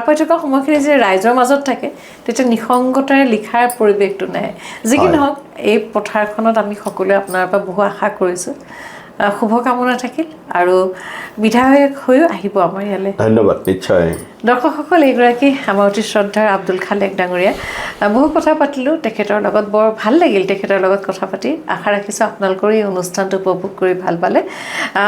পাই থকা সময়খিনি যে ৰাইজৰ মাজত থাকে তেতিয়া নিসংগতাৰে লিখাৰ পৰিৱেশটো নাই যি কি নহওক এই পথাৰখনত আমি সকলোৱে আপোনাৰ পৰা বহু আশা কৰিছোঁ শুভকামনা থাকিল আৰু বিধায়ক হৈও আহিব আমাৰ ইয়ালৈ ধন্যবাদ নিশ্চয় দৰ্শকসকল এইগৰাকী আমাৰ অতি শ্ৰদ্ধাৰ আব্দুল খালেক ডাঙৰীয়া বহু কথা পাতিলোঁ তেখেতৰ লগত বৰ ভাল লাগিল তেখেতৰ লগত কথা পাতি আশা ৰাখিছোঁ আপোনালোকৰ এই অনুষ্ঠানটো উপভোগ কৰি ভাল পালে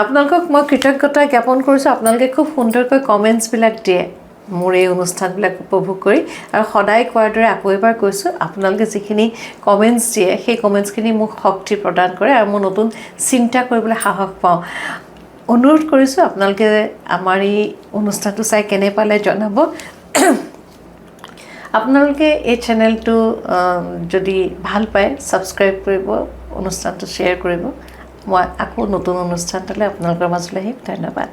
আপোনালোকক মই কৃতজ্ঞতা জ্ঞাপন কৰিছোঁ আপোনালোকে খুব সুন্দৰকৈ কমেণ্টছবিলাক দিয়ে মোৰ এই অনুষ্ঠানবিলাক উপভোগ কৰি আৰু সদায় কোৱাৰ দৰে আকৌ এবাৰ কৈছোঁ আপোনালোকে যিখিনি কমেণ্টছ দিয়ে সেই কমেণ্টছখিনি মোক শক্তি প্ৰদান কৰে আৰু মই নতুন চিন্তা কৰিবলৈ সাহস পাওঁ অনুৰোধ কৰিছোঁ আপোনালোকে আমাৰ এই অনুষ্ঠানটো চাই কেনে পালে জনাব আপোনালোকে এই চেনেলটো যদি ভাল পায় ছাবস্ক্ৰাইব কৰিব অনুষ্ঠানটো শ্বেয়াৰ কৰিব মই আকৌ নতুন অনুষ্ঠান এটালৈ আপোনালোকৰ মাজলৈ আহিম ধন্যবাদ